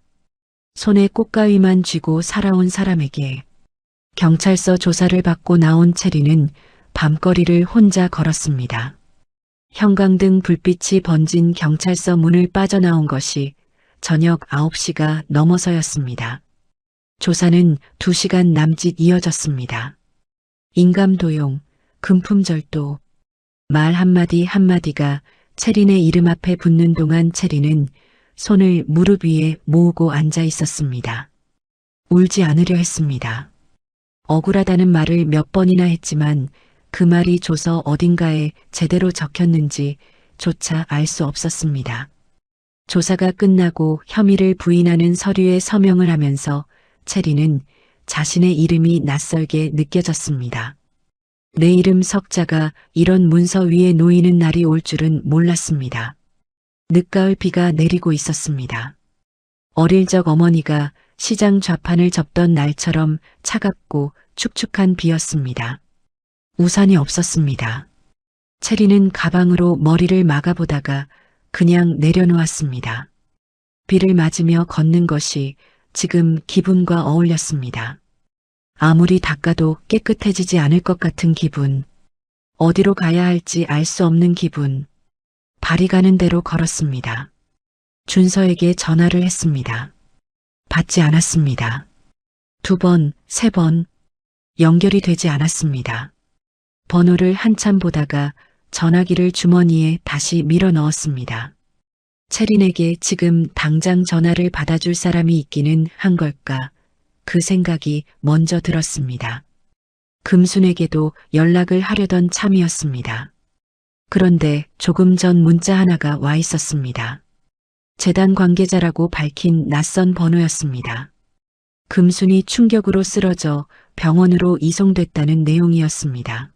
[SPEAKER 2] 손에 꽃가위만 쥐고 살아온 사람에게. 경찰서 조사를 받고 나온 체리는 밤거리를 혼자 걸었습니다. 형광등 불빛이 번진 경찰서 문을 빠져나온 것이 저녁 9시가 넘어서였습니다. 조사는 2시간 남짓 이어졌습니다. 인감도용, 금품절도, 말 한마디 한마디가 체린의 이름 앞에 붙는 동안 체린은 손을 무릎 위에 모으고 앉아 있었습니다. 울지 않으려 했습니다. 억울하다는 말을 몇 번이나 했지만 그 말이 조서 어딘가에 제대로 적혔는지 조차 알 수 없었습니다. 조사가 끝나고 혐의를 부인하는 서류에 서명을 하면서 체리는 자신의 이름이 낯설게 느껴졌습니다. 내 이름 석자가 이런 문서 위에 놓이는 날이 올 줄은 몰랐습니다. 늦가을 비가 내리고 있었습니다. 어릴 적 어머니가 시장 좌판을 접던 날처럼 차갑고 축축한 비였습니다. 우산이 없었습니다. 체리는 가방으로 머리를 막아보다가 그냥 내려놓았습니다. 비를 맞으며 걷는 것이 지금 기분과 어울렸습니다. 아무리 닦아도 깨끗해지지 않을 것 같은 기분. 어디로 가야 할지 알 수 없는 기분. 발이 가는 대로 걸었습니다. 준서에게 전화를 했습니다. 받지 않았습니다. 2번, 3번. 연결이 되지 않았습니다. 번호를 한참 보다가 전화기를 주머니에 다시 밀어 넣었습니다. 체린에게 지금 당장 전화를 받아줄 사람이 있기는 한 걸까? 그 생각이 먼저 들었습니다. 금순에게도 연락을 하려던 참이었습니다. 그런데 조금 전 문자 하나가 와 있었습니다. 재단 관계자라고 밝힌 낯선 번호였습니다. 금순이 충격으로 쓰러져 병원으로 이송됐다는 내용이었습니다.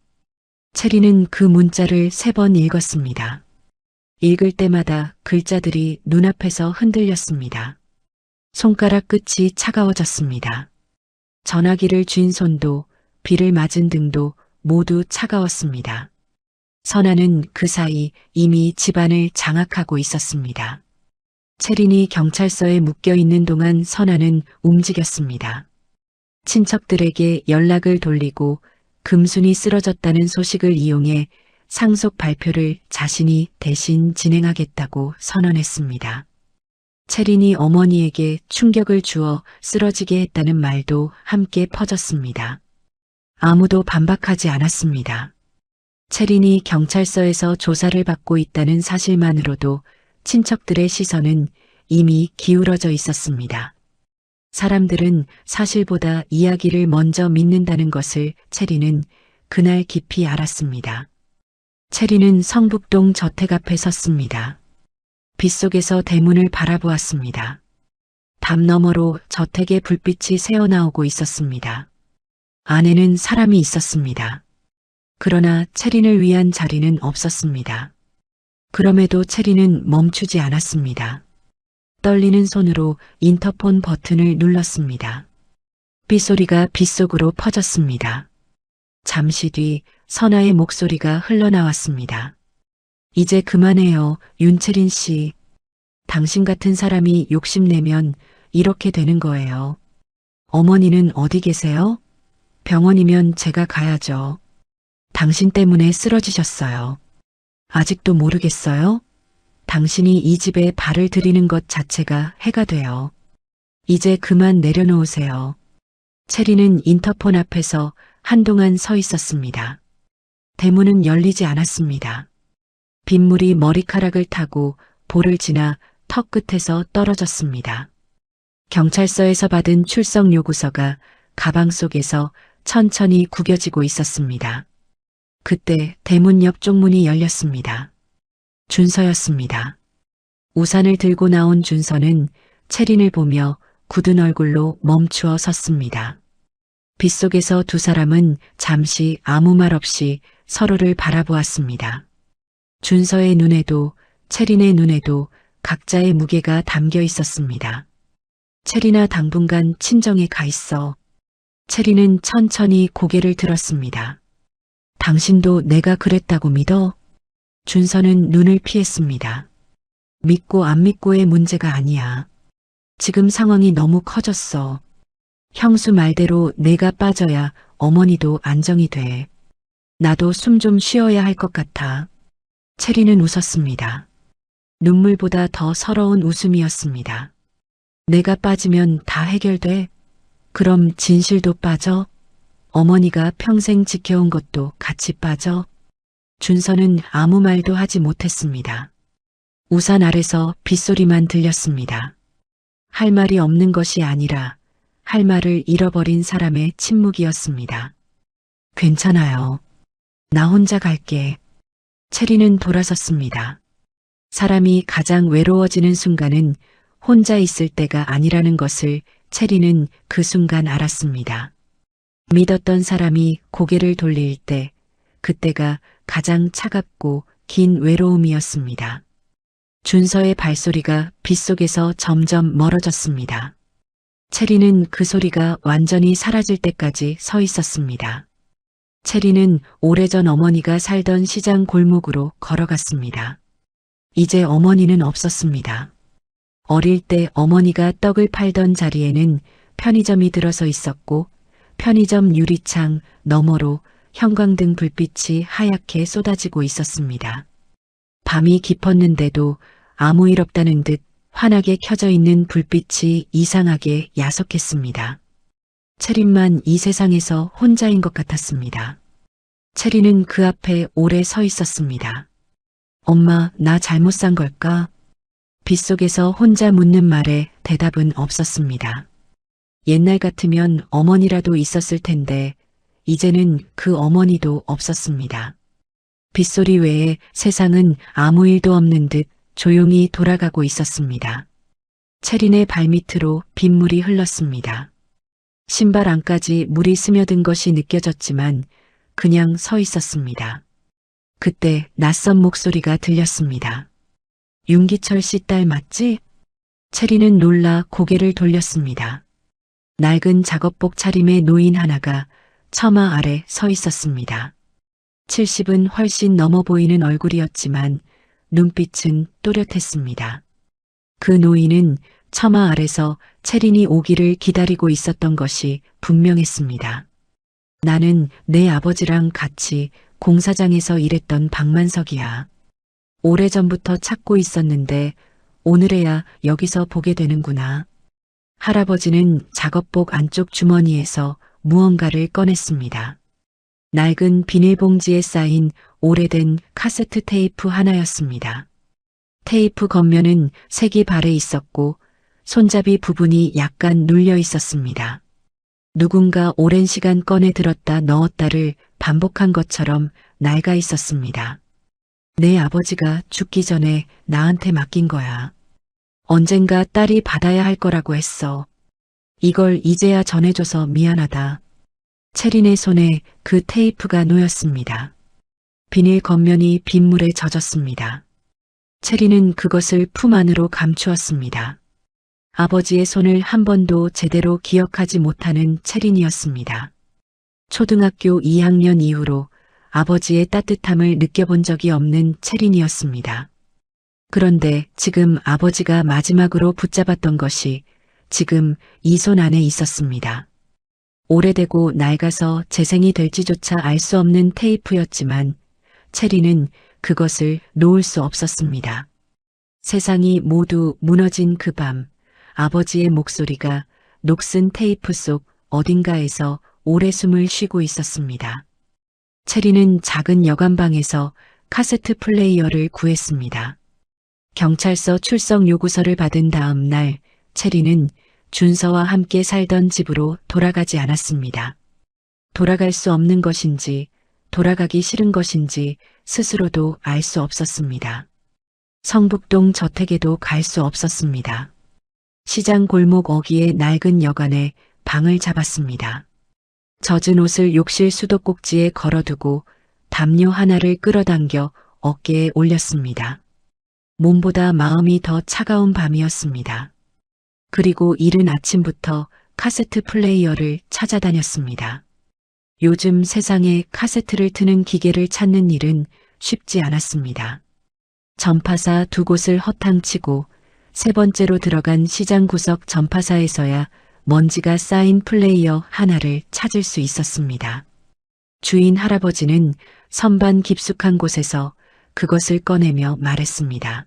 [SPEAKER 2] 체리는 그 문자를 3번 읽었습니다. 읽을 때마다 글자들이 눈앞에서 흔들렸습니다. 손가락 끝이 차가워졌습니다. 전화기를 쥔 손도 비를 맞은 등도 모두 차가웠습니다. 선아는 그 사이 이미 집안을 장악하고 있었습니다. 체린이 경찰서에 묶여 있는 동안 선아는 움직였습니다. 친척들에게 연락을 돌리고 금순이 쓰러졌다는 소식을 이용해 상속 발표를 자신이 대신 진행하겠다고 선언했습니다. 체린이 어머니에게 충격을 주어 쓰러지게 했다는 말도 함께 퍼졌습니다. 아무도 반박하지 않았습니다. 체린이 경찰서에서 조사를 받고 있다는 사실만으로도 친척들의 시선은 이미 기울어져 있었습니다. 사람들은 사실보다 이야기를 먼저 믿는다는 것을 체린은 그날 깊이 알았습니다. 체린은 성북동 저택 앞에 섰습니다. 빗속에서 대문을 바라보았습니다. 담 너머로 저택의 불빛이 새어나오고 있었습니다. 안에는 사람이 있었습니다. 그러나 체린을 위한 자리는 없었습니다. 그럼에도 체린은 멈추지 않았습니다. 떨리는 손으로 인터폰 버튼을 눌렀습니다. 빗소리가 빗속으로 퍼졌습니다. 잠시 뒤 선아의 목소리가 흘러나왔습니다. 이제 그만해요, 윤채린 씨. 당신 같은 사람이 욕심내면 이렇게 되는 거예요. 어머니는 어디 계세요? 병원이면 제가 가야죠. 당신 때문에 쓰러지셨어요. 아직도 모르겠어요? 당신이 이 집에 발을 들이는 것 자체가 해가 돼요. 이제 그만 내려놓으세요. 체리는 인터폰 앞에서 한동안 서 있었습니다. 대문은 열리지 않았습니다. 빗물이 머리카락을 타고 볼을 지나 턱 끝에서 떨어졌습니다. 경찰서에서 받은 출석 요구서가 가방 속에서 천천히 구겨지고 있었습니다. 그때 대문 옆 쪽문이 열렸습니다. 준서였습니다. 우산을 들고 나온 준서는 체린을 보며 굳은 얼굴로 멈추어 섰습니다. 빗속에서 두 사람은 잠시 아무 말 없이 서로를 바라보았습니다. 준서의 눈에도 체린의 눈에도 각자의 무게가 담겨 있었습니다. 체린아, 당분간 친정에 가 있어. 체린은 천천히 고개를 들었습니다. 당신도 내가 그랬다고 믿어? 준서는 눈을 피했습니다. 믿고 안 믿고의 문제가 아니야. 지금 상황이 너무 커졌어. 형수 말대로 내가 빠져야 어머니도 안정이 돼. 나도 숨 좀 쉬어야 할 것 같아. 체리는 웃었습니다. 눈물보다 더 서러운 웃음이었습니다. 내가 빠지면 다 해결돼? 그럼 진실도 빠져? 어머니가 평생 지켜온 것도 같이 빠져? 준서는 아무 말도 하지 못했습니다. 우산 아래서 빗소리만 들렸습니다. 할 말이 없는 것이 아니라 할 말을 잃어버린 사람의 침묵이었습니다. 괜찮아요. 나 혼자 갈게. 체리는 돌아섰습니다. 사람이 가장 외로워지는 순간은 혼자 있을 때가 아니라는 것을 체리는 그 순간 알았습니다. 믿었던 사람이 고개를 돌릴 때, 그때가 가장 차갑고 긴 외로움이었습니다. 준서의 발소리가 빗속에서 점점 멀어졌습니다. 체리는 그 소리가 완전히 사라질 때까지 서 있었습니다. 체리는 오래전 어머니가 살던 시장 골목으로 걸어갔습니다. 이제 어머니는 없었습니다. 어릴 때 어머니가 떡을 팔던 자리에는 편의점이 들어서 있었고 편의점 유리창 너머로 형광등 불빛이 하얗게 쏟아지고 있었습니다. 밤이 깊었는데도 아무 일 없다는 듯 환하게 켜져 있는 불빛이 이상하게 야속했습니다. 체린만 이 세상에서 혼자인 것 같았습니다. 체린은 그 앞에 오래 서 있었습니다. 엄마, 나 잘못 산 걸까? 빗속에서 혼자 묻는 말에 대답은 없었습니다. 옛날 같으면 어머니라도 있었을 텐데 이제는 그 어머니도 없었습니다. 빗소리 외에 세상은 아무 일도 없는 듯 조용히 돌아가고 있었습니다. 체린의 발밑으로 빗물이 흘렀습니다. 신발 안까지 물이 스며든 것이 느껴졌지만 그냥 서 있었습니다. 그때 낯선 목소리가 들렸습니다. 윤기철 씨 딸 맞지? 체린은 놀라 고개를 돌렸습니다. 낡은 작업복 차림의 노인 하나가 처마 아래 서 있었습니다. 70은 훨씬 넘어 보이는 얼굴이었지만 눈빛은 또렷했습니다. 그 노인은 처마 아래서 채린이 오기를 기다리고 있었던 것이 분명했습니다. 나는 내 아버지랑 같이 공사장에서 일했던 박만석이야. 오래전부터 찾고 있었는데 오늘에야 여기서 보게 되는구나. 할아버지는 작업복 안쪽 주머니에서 무언가를 꺼냈습니다. 낡은 비닐봉지에 쌓인 오래된 카세트 테이프 하나였습니다. 테이프 겉면은 색이 발해 있었고 손잡이 부분이 약간 눌려 있었습니다. 누군가 오랜 시간 꺼내 들었다 넣었다를 반복한 것처럼 낡아 있었습니다. 내 아버지가 죽기 전에 나한테 맡긴 거야. 언젠가 딸이 받아야 할 거라고 했어. 이걸 이제야 전해줘서 미안하다. 채린의 손에 그 테이프가 놓였습니다. 비닐 겉면이 빗물에 젖었습니다. 채린은 그것을 품 안으로 감추었습니다. 아버지의 손을 한 번도 제대로 기억하지 못하는 채린이었습니다. 초등학교 2학년 이후로 아버지의 따뜻함을 느껴본 적이 없는 채린이었습니다. 그런데 지금 아버지가 마지막으로 붙잡았던 것이 지금 이 손 안에 있었습니다. 오래되고 낡아서 재생이 될지조차 알 수 없는 테이프였지만 채린은 그것을 놓을 수 없었습니다. 세상이 모두 무너진 그 밤, 아버지의 목소리가 녹슨 테이프 속 어딘가에서 오래 숨을 쉬고 있었습니다. 채린은 작은 여관방에서 카세트 플레이어를 구했습니다. 경찰서 출석 요구서를 받은 다음 날 채린은 준서와 함께 살던 집으로 돌아가지 않았습니다. 돌아갈 수 없는 것인지 돌아가기 싫은 것인지 스스로도 알 수 없었습니다. 성북동 저택에도 갈 수 없었습니다. 시장 골목 어귀의 낡은 여관에 방을 잡았습니다. 젖은 옷을 욕실 수도꼭지에 걸어두고 담요 하나를 끌어당겨 어깨에 올렸습니다. 몸보다 마음이 더 차가운 밤이었습니다. 그리고 이른 아침부터 카세트 플레이어를 찾아다녔습니다. 요즘 세상에 카세트를 트는 기계를 찾는 일은 쉽지 않았습니다. 전파사 두 곳을 허탕치고 세 번째로 들어간 시장 구석 전파사에서야 먼지가 쌓인 플레이어 하나를 찾을 수 있었습니다. 주인 할아버지는 선반 깊숙한 곳에서 그것을 꺼내며 말했습니다.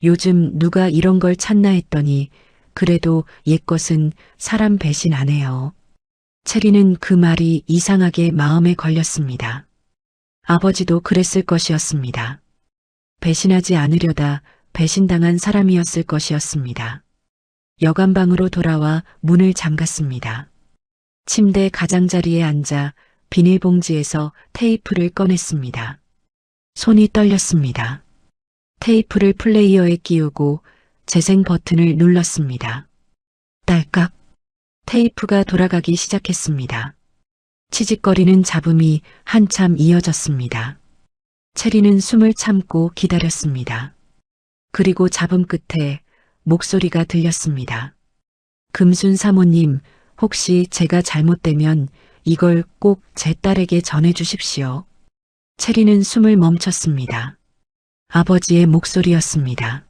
[SPEAKER 2] 요즘 누가 이런 걸 찾나 했더니 그래도 옛것은 사람 배신 안 해요. 채린은 그 말이 이상하게 마음에 걸렸습니다. 아버지도 그랬을 것이었습니다. 배신하지 않으려다 배신당한 사람이었을 것이었습니다. 여관방으로 돌아와 문을 잠갔습니다. 침대 가장자리에 앉아 비닐봉지에서 테이프를 꺼냈습니다. 손이 떨렸습니다. 테이프를 플레이어에 끼우고 재생 버튼을 눌렀습니다. 딸깍. 테이프가 돌아가기 시작했습니다. 치직거리는 잡음이 한참 이어졌습니다. 채린은 숨을 참고 기다렸습니다. 그리고 잡음 끝에 목소리가 들렸습니다. 금순 사모님, 혹시 제가 잘못되면 이걸 꼭 제 딸에게 전해주십시오. 채린은 숨을 멈췄습니다. 아버지의 목소리였습니다.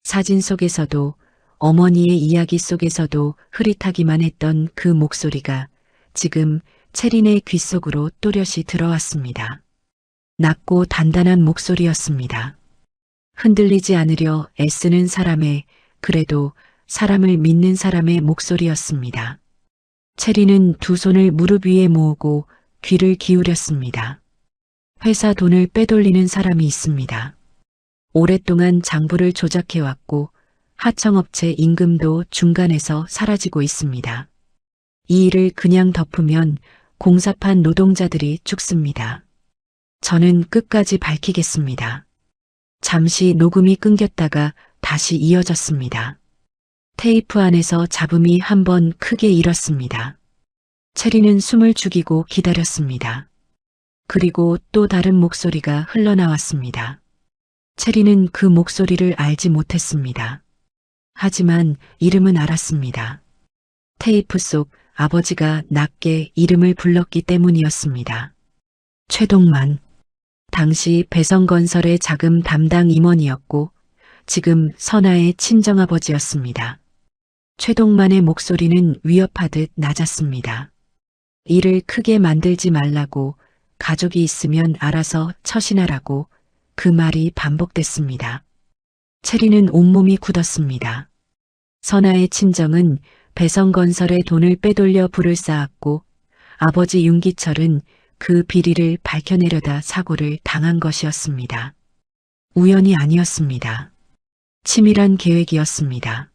[SPEAKER 2] 사진 속에서도 어머니의 이야기 속에서도 흐릿하기만 했던 그 목소리가 지금 채린의 귀 속으로 또렷이 들어왔습니다. 낮고 단단한 목소리였습니다. 흔들리지 않으려 애쓰는 사람의, 그래도 사람을 믿는 사람의 목소리였습니다. 채린은 두 손을 무릎 위에 모으고 귀를 기울였습니다. 회사 돈을 빼돌리는 사람이 있습니다. 오랫동안 장부를 조작해왔고 하청업체 임금도 중간에서 사라지고 있습니다. 이 일을 그냥 덮으면 공사판 노동자들이 죽습니다. 저는 끝까지 밝히겠습니다. 잠시 녹음이 끊겼다가 다시 이어졌습니다. 테이프 안에서 잡음이 한번 크게 일었습니다. 채린은 숨을 죽이고 기다렸습니다. 그리고 또 다른 목소리가 흘러나왔습니다. 채린은 그 목소리를 알지 못했습니다. 하지만 이름은 알았습니다. 테이프 속 아버지가 낮게 이름을 불렀기 때문이었습니다. 최동만. 당시 배성건설의 자금 담당 임원이었고 지금 선아의 친정아버지였습니다. 최동만의 목소리는 위협하듯 낮았습니다. 일을 크게 만들지 말라고, 가족이 있으면 알아서 처신하라고, 그 말이 반복됐습니다. 체리는 온몸이 굳었습니다. 선아의 친정은 배성건설에 돈을 빼돌려 불을 쌓았고 아버지 윤기철은 그 비리를 밝혀내려다 사고를 당한 것이었습니다. 우연이 아니었습니다. 치밀한 계획이었습니다.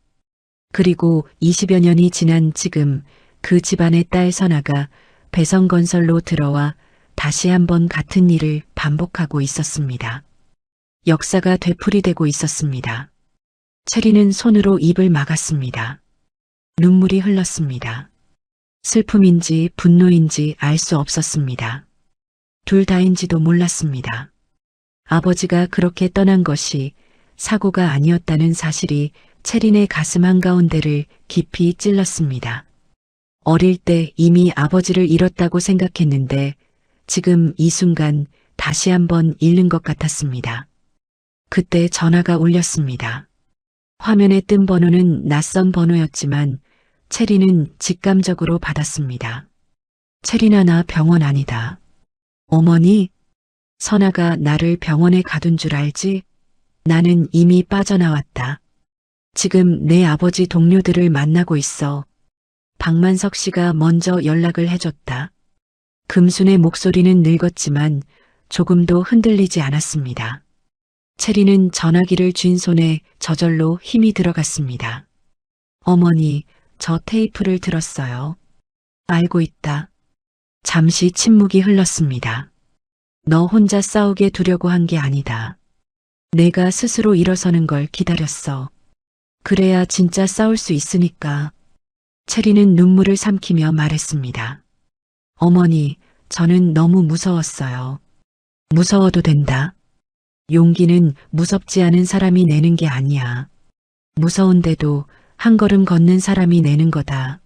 [SPEAKER 2] 그리고 20여 년이 지난 지금 그 집안의 딸 선아가 배성건설로 들어와 다시 한번 같은 일을 반복하고 있었습니다. 역사가 되풀이되고 있었습니다. 체리는 손으로 입을 막았습니다. 눈물이 흘렀습니다. 슬픔인지 분노인지 알 수 없었습니다. 둘 다인지도 몰랐습니다. 아버지가 그렇게 떠난 것이 사고가 아니었다는 사실이 체린의 가슴 한가운데를 깊이 찔렀습니다. 어릴 때 이미 아버지를 잃었다고 생각했는데 지금 이 순간 다시 한번 잃는 것 같았습니다. 그때 전화가 울렸습니다. 화면에 뜬 번호는 낯선 번호였지만 체리는 직감적으로 받았습니다. 체리나 나 병원 아니다. 어머니? 선아가 나를 병원에 가둔 줄 알지? 나는 이미 빠져나왔다. 지금 내 아버지 동료들을 만나고 있어. 박만석 씨가 먼저 연락을 해줬다. 금순의 목소리는 늙었지만 조금도 흔들리지 않았습니다. 체리는 전화기를 쥔 손에 저절로 힘이 들어갔습니다. 어머니, 저 테이프를 들었어요. 알고 있다. 잠시 침묵이 흘렀습니다. 너 혼자 싸우게 두려고 한 게 아니다. 내가 스스로 일어서는 걸 기다렸어. 그래야 진짜 싸울 수 있으니까. 체리는 눈물을 삼키며 말했습니다. 어머니, 저는 너무 무서웠어요. 무서워도 된다. 용기는 무섭지 않은 사람이 내는 게 아니야. 무서운데도 한 걸음 걷는 사람이 내는 거다.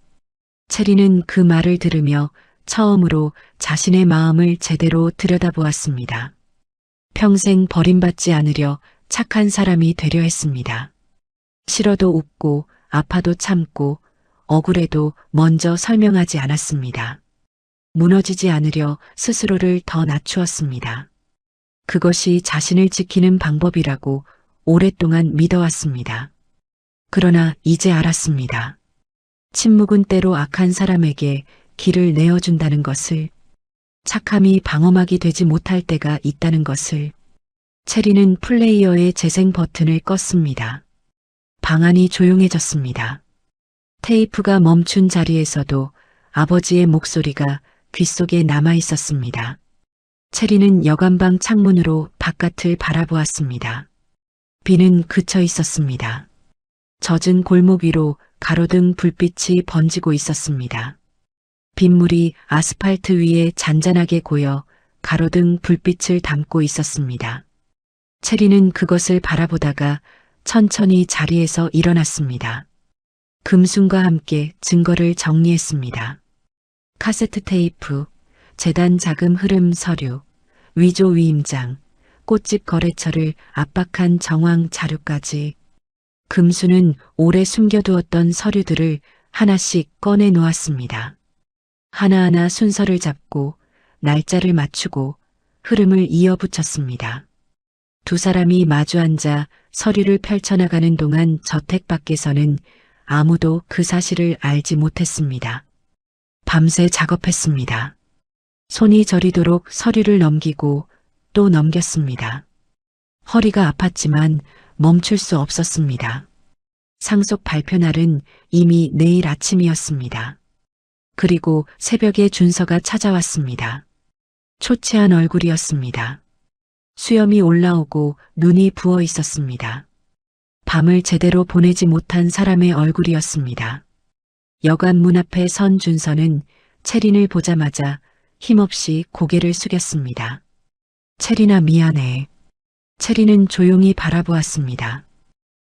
[SPEAKER 2] 체리는 그 말을 들으며 처음으로 자신의 마음을 제대로 들여다보았습니다. 평생 버림받지 않으려 착한 사람이 되려 했습니다. 싫어도 웃고 아파도 참고 억울해도 먼저 설명하지 않았습니다. 무너지지 않으려 스스로를 더 낮추었습니다. 그것이 자신을 지키는 방법이라고 오랫동안 믿어왔습니다. 그러나 이제 알았습니다. 침묵은 때로 악한 사람에게 길을 내어준다는 것을, 착함이 방어막이 되지 못할 때가 있다는 것을. 체리는 플레이어의 재생 버튼을 껐습니다. 방안이 조용해졌습니다. 테이프가 멈춘 자리에서도 아버지의 목소리가 귓속에 남아 있었습니다. 체리는 여관방 창문으로 바깥을 바라보았습니다. 비는 그쳐 있었습니다. 젖은 골목 위로 가로등 불빛이 번지고 있었습니다. 빗물이 아스팔트 위에 잔잔하게 고여 가로등 불빛을 담고 있었습니다. 체리는 그것을 바라보다가 천천히 자리에서 일어났습니다. 금순과 함께 증거를 정리했습니다. 카세트 테이프, 재단 자금 흐름 서류, 위조 위임장, 꽃집 거래처를 압박한 정황 자료까지. 금수는 오래 숨겨두었던 서류들을 하나씩 꺼내 놓았습니다. 하나하나 순서를 잡고 날짜를 맞추고 흐름을 이어붙였습니다. 두 사람이 마주 앉아 서류를 펼쳐나가는 동안 저택 밖에서는 아무도 그 사실을 알지 못했습니다. 밤새 작업했습니다. 손이 저리도록 서류를 넘기고 또 넘겼습니다. 허리가 아팠지만 멈출 수 없었습니다. 상속 발표 날은 이미 내일 아침이었습니다. 그리고 새벽에 준서가 찾아왔습니다. 초췌한 얼굴이었습니다. 수염이 올라오고 눈이 부어 있었습니다. 밤을 제대로 보내지 못한 사람의 얼굴이었습니다. 여관 문 앞에 선 준서는 체린을 보자마자 힘없이 고개를 숙였습니다. 체린아 미안해. 체린은 조용히 바라보았습니다.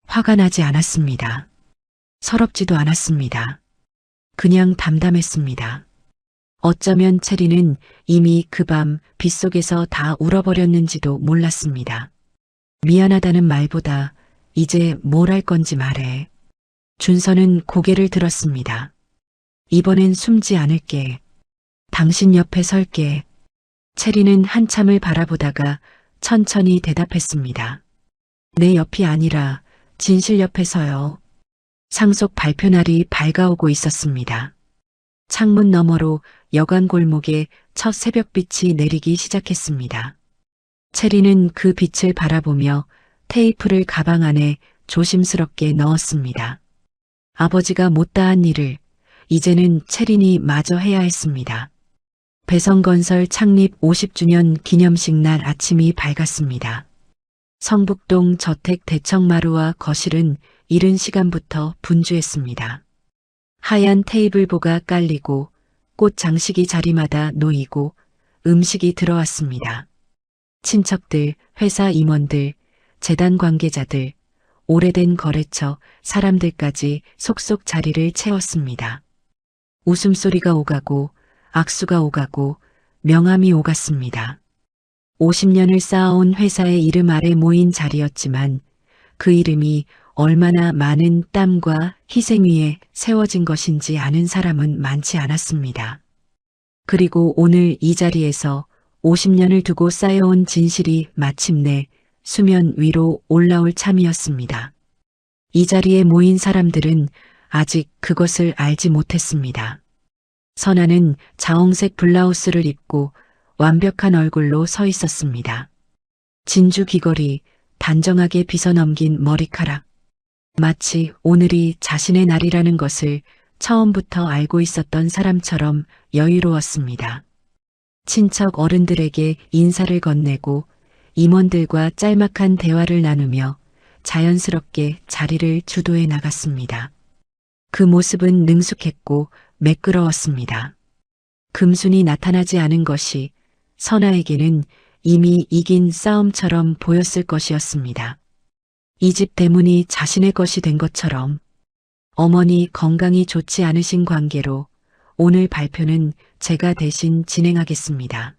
[SPEAKER 2] 화가 나지 않았습니다. 서럽지도 않았습니다. 그냥 담담했습니다. 어쩌면 체린은 이미 그 밤 빗속에서 다 울어버렸는지도 몰랐습니다. 미안하다는 말보다 이제 뭘 할 건지 말해. 준서는 고개를 들었습니다. 이번엔 숨지 않을게. 당신 옆에 설게. 체리는 한참을 바라보다가 천천히 대답했습니다. 내 옆이 아니라 진실 옆에 서요. 상속 발표 날이 밝아오고 있었습니다. 창문 너머로 여관 골목에 첫 새벽빛이 내리기 시작했습니다. 체리는 그 빛을 바라보며 테이프를 가방 안에 조심스럽게 넣었습니다. 아버지가 못다한 일을 이제는 체린이 마저 해야 했습니다. 배성건설 창립 50주년 기념식 날 아침이 밝았습니다. 성북동 저택 대청마루와 거실은 이른 시간부터 분주했습니다. 하얀 테이블보가 깔리고 꽃 장식이 자리마다 놓이고 음식이 들어왔습니다. 친척들, 회사 임원들, 재단 관계자들, 오래된 거래처 사람들까지 속속 자리를 채웠습니다. 웃음소리가 오가고 악수가 오가고 명함이 오갔습니다. 50년을 쌓아온 회사의 이름 아래 모인 자리였지만 그 이름이 얼마나 많은 땀과 희생 위에 세워진 것인지 아는 사람은 많지 않았습니다. 그리고 오늘 이 자리에서 50년을 두고 쌓여온 진실이 마침내 수면 위로 올라올 참이었습니다. 이 자리에 모인 사람들은 아직 그것을 알지 못했습니다. 선아는 자홍색 블라우스를 입고 완벽한 얼굴로 서 있었습니다. 진주 귀걸이, 단정하게 빗어넘긴 머리카락. 마치 오늘이 자신의 날이라는 것을 처음부터 알고 있었던 사람처럼 여유로웠습니다. 친척 어른들에게 인사를 건네고 임원들과 짤막한 대화를 나누며 자연스럽게 자리를 주도해 나갔습니다. 그 모습은 능숙했고 매끄러웠습니다. 금순이 나타나지 않은 것이 선아에게는 이미 이긴 싸움처럼 보였을 것이었습니다. 이 집 대문이 자신의 것이 된 것처럼 어머니 건강이 좋지 않으신 관계로 오늘 발표는 제가 대신 진행하겠습니다.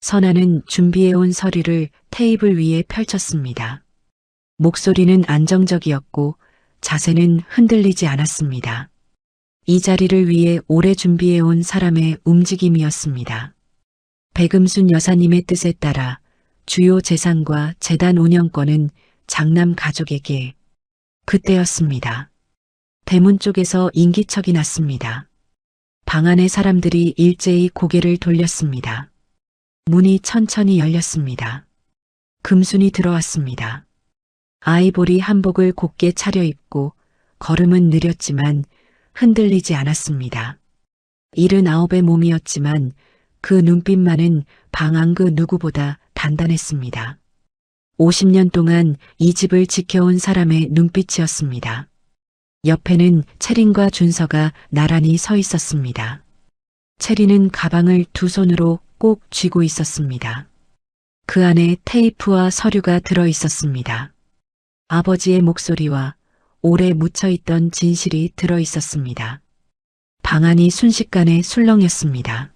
[SPEAKER 2] 선아는 준비해온 서류를 테이블 위에 펼쳤습니다. 목소리는 안정적이었고 자세는 흔들리지 않았습니다. 이 자리를 위해 오래 준비해온 사람의 움직임이었습니다. 백음순 여사님의 뜻에 따라 주요 재산과 재단 운영권은 장남 가족에게. 그때였습니다. 대문 쪽에서 인기척이 났습니다. 방 안의 사람들이 일제히 고개를 돌렸습니다. 문이 천천히 열렸습니다. 금순이 들어왔습니다. 아이보리 한복을 곱게 차려입고 걸음은 느렸지만 흔들리지 않았습니다. 79의 몸이었지만 그 눈빛만은 방 안 그 누구보다 단단했습니다. 50년 동안 이 집을 지켜온 사람의 눈빛이었습니다. 옆에는 체린과 준서가 나란히 서 있었습니다. 체린은 가방을 두 손으로 꼭 쥐고 있었습니다. 그 안에 테이프와 서류가 들어 있었습니다. 아버지의 목소리와 오래 묻혀있던 진실이 들어 있었습니다. 방 안이 순식간에 술렁였습니다.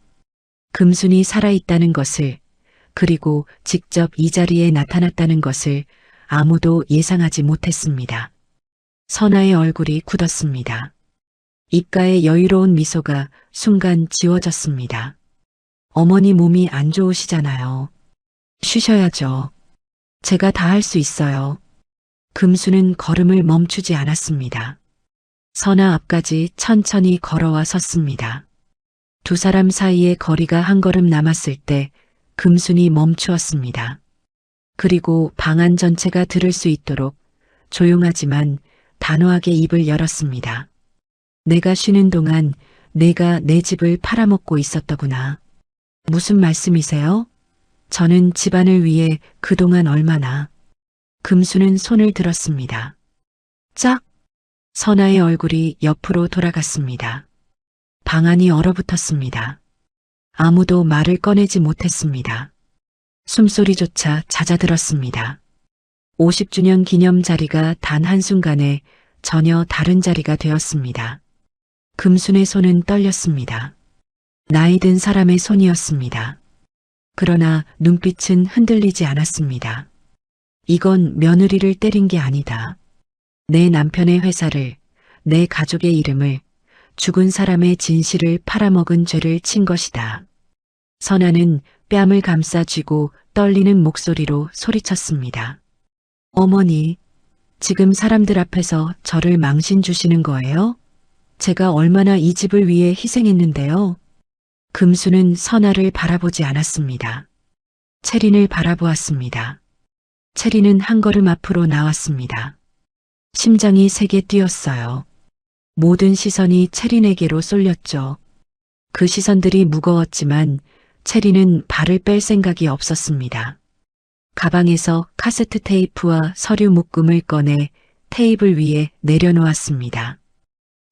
[SPEAKER 2] 금순이 살아있다는 것을, 그리고 직접 이 자리에 나타났다는 것을 아무도 예상하지 못했습니다. 선아의 얼굴이 굳었습니다. 입가에 여유로운 미소가 순간 지워졌습니다. 어머니 몸이 안 좋으시잖아요. 쉬셔야죠. 제가 다 할 수 있어요. 금수는 걸음을 멈추지 않았습니다. 선아 앞까지 천천히 걸어와 섰습니다. 두 사람 사이의 거리가 한 걸음 남았을 때 금순이 멈추었습니다. 그리고 방 안 전체가 들을 수 있도록 조용하지만 단호하게 입을 열었습니다. 내가 쉬는 동안 내가 내 집을 팔아먹고 있었더구나. 무슨 말씀이세요? 저는 집안을 위해 그동안 얼마나. 금수는 손을 들었습니다. 짝! 선아의 얼굴이 옆으로 돌아갔습니다. 방 안이 얼어붙었습니다. 아무도 말을 꺼내지 못했습니다. 숨소리조차 잦아들었습니다. 50주년 기념 자리가 단 한순간에 전혀 다른 자리가 되었습니다. 금순의 손은 떨렸습니다. 나이 든 사람의 손이었습니다. 그러나 눈빛은 흔들리지 않았습니다. 이건 며느리를 때린 게 아니다. 내 남편의 회사를, 내 가족의 이름을, 죽은 사람의 진실을 팔아먹은 죄를 친 것이다. 선아는 뺨을 감싸 쥐고 떨리는 목소리로 소리쳤습니다. 어머니, 지금 사람들 앞에서 저를 망신 주시는 거예요? 제가 얼마나 이 집을 위해 희생했는데요. 금수는 선아를 바라보지 않았습니다. 채린을 바라보았습니다. 채린은 한 걸음 앞으로 나왔습니다. 심장이 세게 뛰었어요. 모든 시선이 채린에게로 쏠렸죠. 그 시선들이 무거웠지만 채린은 발을 뺄 생각이 없었습니다. 가방에서 카세트 테이프와 서류 묶음을 꺼내 테이블 위에 내려놓았습니다.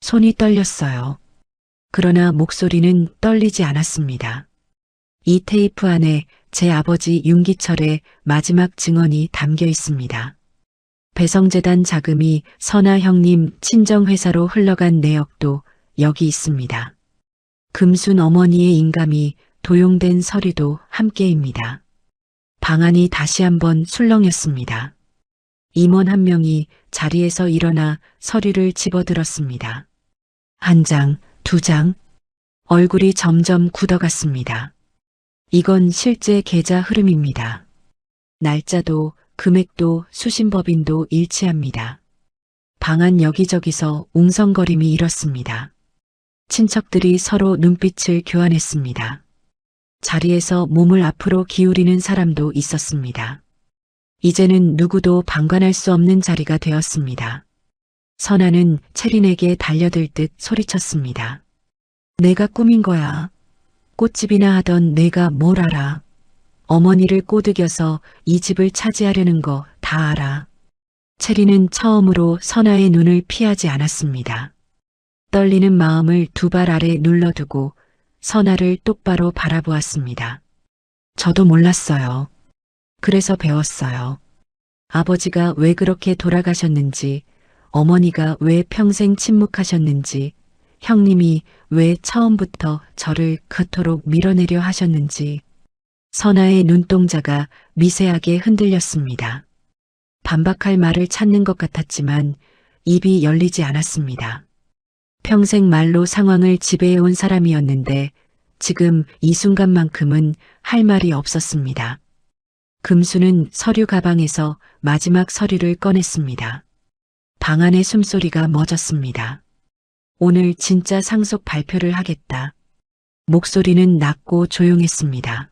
[SPEAKER 2] 손이 떨렸어요. 그러나 목소리는 떨리지 않았습니다. 이 테이프 안에 제 아버지 윤기철의 마지막 증언이 담겨 있습니다. 배성재단 자금이 선아 형님 친정회사로 흘러간 내역도 여기 있습니다. 금순 어머니의 인감이 도용된 서류도 함께입니다. 방안이 다시 한번 술렁였습니다. 임원 한 명이 자리에서 일어나 서류를 집어들었습니다. 한 장, 두 장, 얼굴이 점점 굳어갔습니다. 이건 실제 계좌 흐름입니다. 날짜도 금액도 수신법인도 일치합니다. 방안 여기저기서 웅성거림이 일었습니다. 친척들이 서로 눈빛을 교환했습니다. 자리에서 몸을 앞으로 기울이는 사람도 있었습니다. 이제는 누구도 방관할 수 없는 자리가 되었습니다. 선아는 채린에게 달려들 듯 소리쳤습니다. 내가 꾸민 거야. 꽃집이나 하던 내가 뭘 알아. 어머니를 꼬드겨서 이 집을 차지하려는 거 다 알아. 채린은 처음으로 선아의 눈을 피하지 않았습니다. 떨리는 마음을 두 발 아래 눌러두고 선아를 똑바로 바라보았습니다. 저도 몰랐어요. 그래서 배웠어요. 아버지가 왜 그렇게 돌아가셨는지, 어머니가 왜 평생 침묵하셨는지, 형님이 왜 처음부터 저를 그토록 밀어내려 하셨는지. 선아의 눈동자가 미세하게 흔들렸습니다. 반박할 말을 찾는 것 같았지만 입이 열리지 않았습니다. 평생 말로 상황을 지배해온 사람이었는데 지금 이 순간만큼은 할 말이 없었습니다. 금수는 서류 가방에서 마지막 서류를 꺼냈습니다. 방 안의 숨소리가 멎었습니다. 오늘 진짜 상속 발표를 하겠다. 목소리는 낮고 조용했습니다.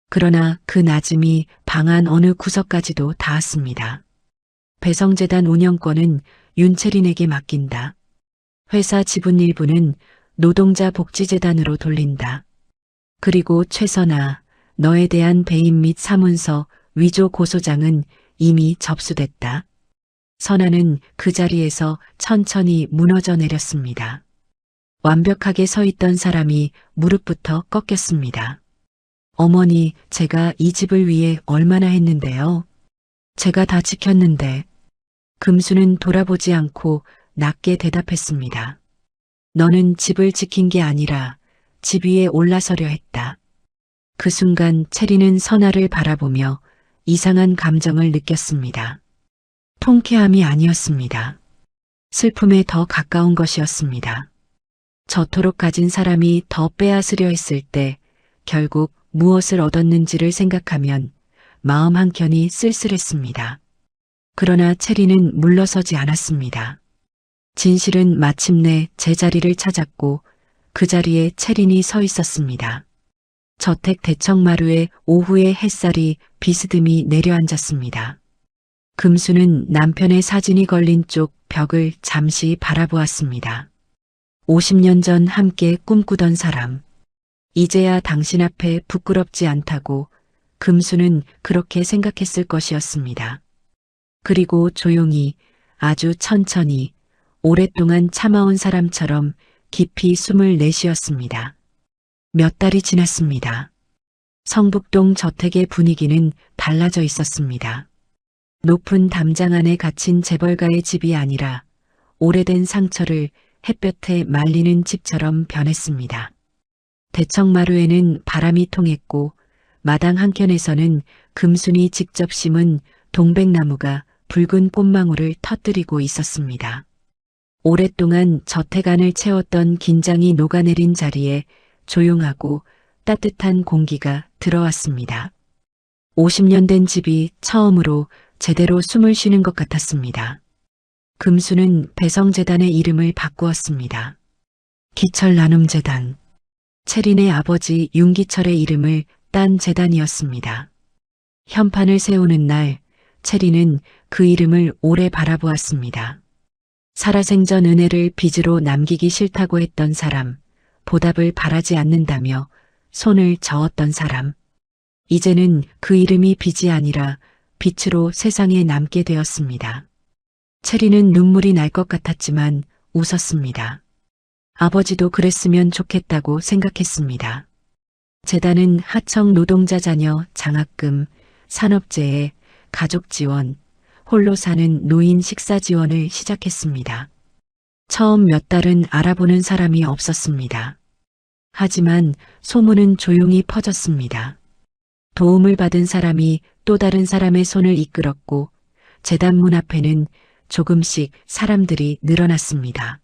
[SPEAKER 2] 그러나 그 낮음이 방 안 어느 구석까지도 닿았습니다. 배성재단 운영권은 윤채린에게 맡긴다. 회사 지분 일부는 노동자 복지재단으로 돌린다. 그리고 최선아, 너에 대한 배임 및 사문서 위조 고소장은 이미 접수됐다. 선아는 그 자리에서 천천히 무너져 내렸습니다. 완벽하게 서 있던 사람이 무릎부터 꺾였습니다. 어머니, 제가 이 집을 위해 얼마나 했는데요. 제가 다 지켰는데. 금수는 돌아보지 않고 낮게 대답했습니다. 너는 집을 지킨 게 아니라 집 위에 올라서려 했다. 그 순간 채린은 선아를 바라보며 이상한 감정을 느꼈습니다. 통쾌함이 아니었습니다. 슬픔에 더 가까운 것이었습니다. 저토록 가진 사람이 더 빼앗으려 했을 때 결국 무엇을 얻었는지를 생각하면 마음 한켠이 쓸쓸했습니다. 그러나 채린은 물러서지 않았습니다. 진실은 마침내 제자리를 찾았고 그 자리에 채린이 서 있었습니다. 저택 대청마루에 오후의 햇살이 비스듬히 내려앉았습니다. 금수는 남편의 사진이 걸린 쪽 벽을 잠시 바라보았습니다. 50년 전 함께 꿈꾸던 사람. 이제야 당신 앞에 부끄럽지 않다고 금수는 그렇게 생각했을 것이었습니다. 그리고 조용히 아주 천천히 오랫동안 참아온 사람처럼 깊이 숨을 내쉬었습니다. 몇 달이 지났습니다. 성북동 저택의 분위기는 달라져 있었습니다. 높은 담장 안에 갇힌 재벌가의 집이 아니라 오래된 상처를 햇볕에 말리는 집처럼 변했습니다. 대청마루에는 바람이 통했고 마당 한켠에서는 금순이 직접 심은 동백나무가 붉은 꽃망울을 터뜨리고 있었습니다. 오랫동안 저택안을 채웠던 긴장이 녹아내린 자리에 조용하고 따뜻한 공기가 들어왔습니다. 50년 된 집이 처음으로 제대로 숨을 쉬는 것 같았습니다. 금수는 배성재단의 이름을 바꾸었습니다. 기철나눔재단. 채린의 아버지 윤기철의 이름을 딴 재단이었습니다. 현판을 세우는 날 채린은 그 이름을 오래 바라보았습니다. 살아생전 은혜를 빚으로 남기기 싫다고 했던 사람, 보답을 바라지 않는다며 손을 저었던 사람. 이제는 그 이름이 빚이 아니라 빛으로 세상에 남게 되었습니다. 채린은 눈물이 날 것 같았지만 웃었습니다. 아버지도 그랬으면 좋겠다고 생각했습니다. 재단은 하청 노동자 자녀 장학금, 산업재해, 가족 지원, 홀로 사는 노인 식사 지원을 시작했습니다. 처음 몇 달은 알아보는 사람이 없었습니다. 하지만 소문은 조용히 퍼졌습니다. 도움을 받은 사람이 또 다른 사람의 손을 이끌었고 재단 문 앞에는 조금씩 사람들이 늘어났습니다.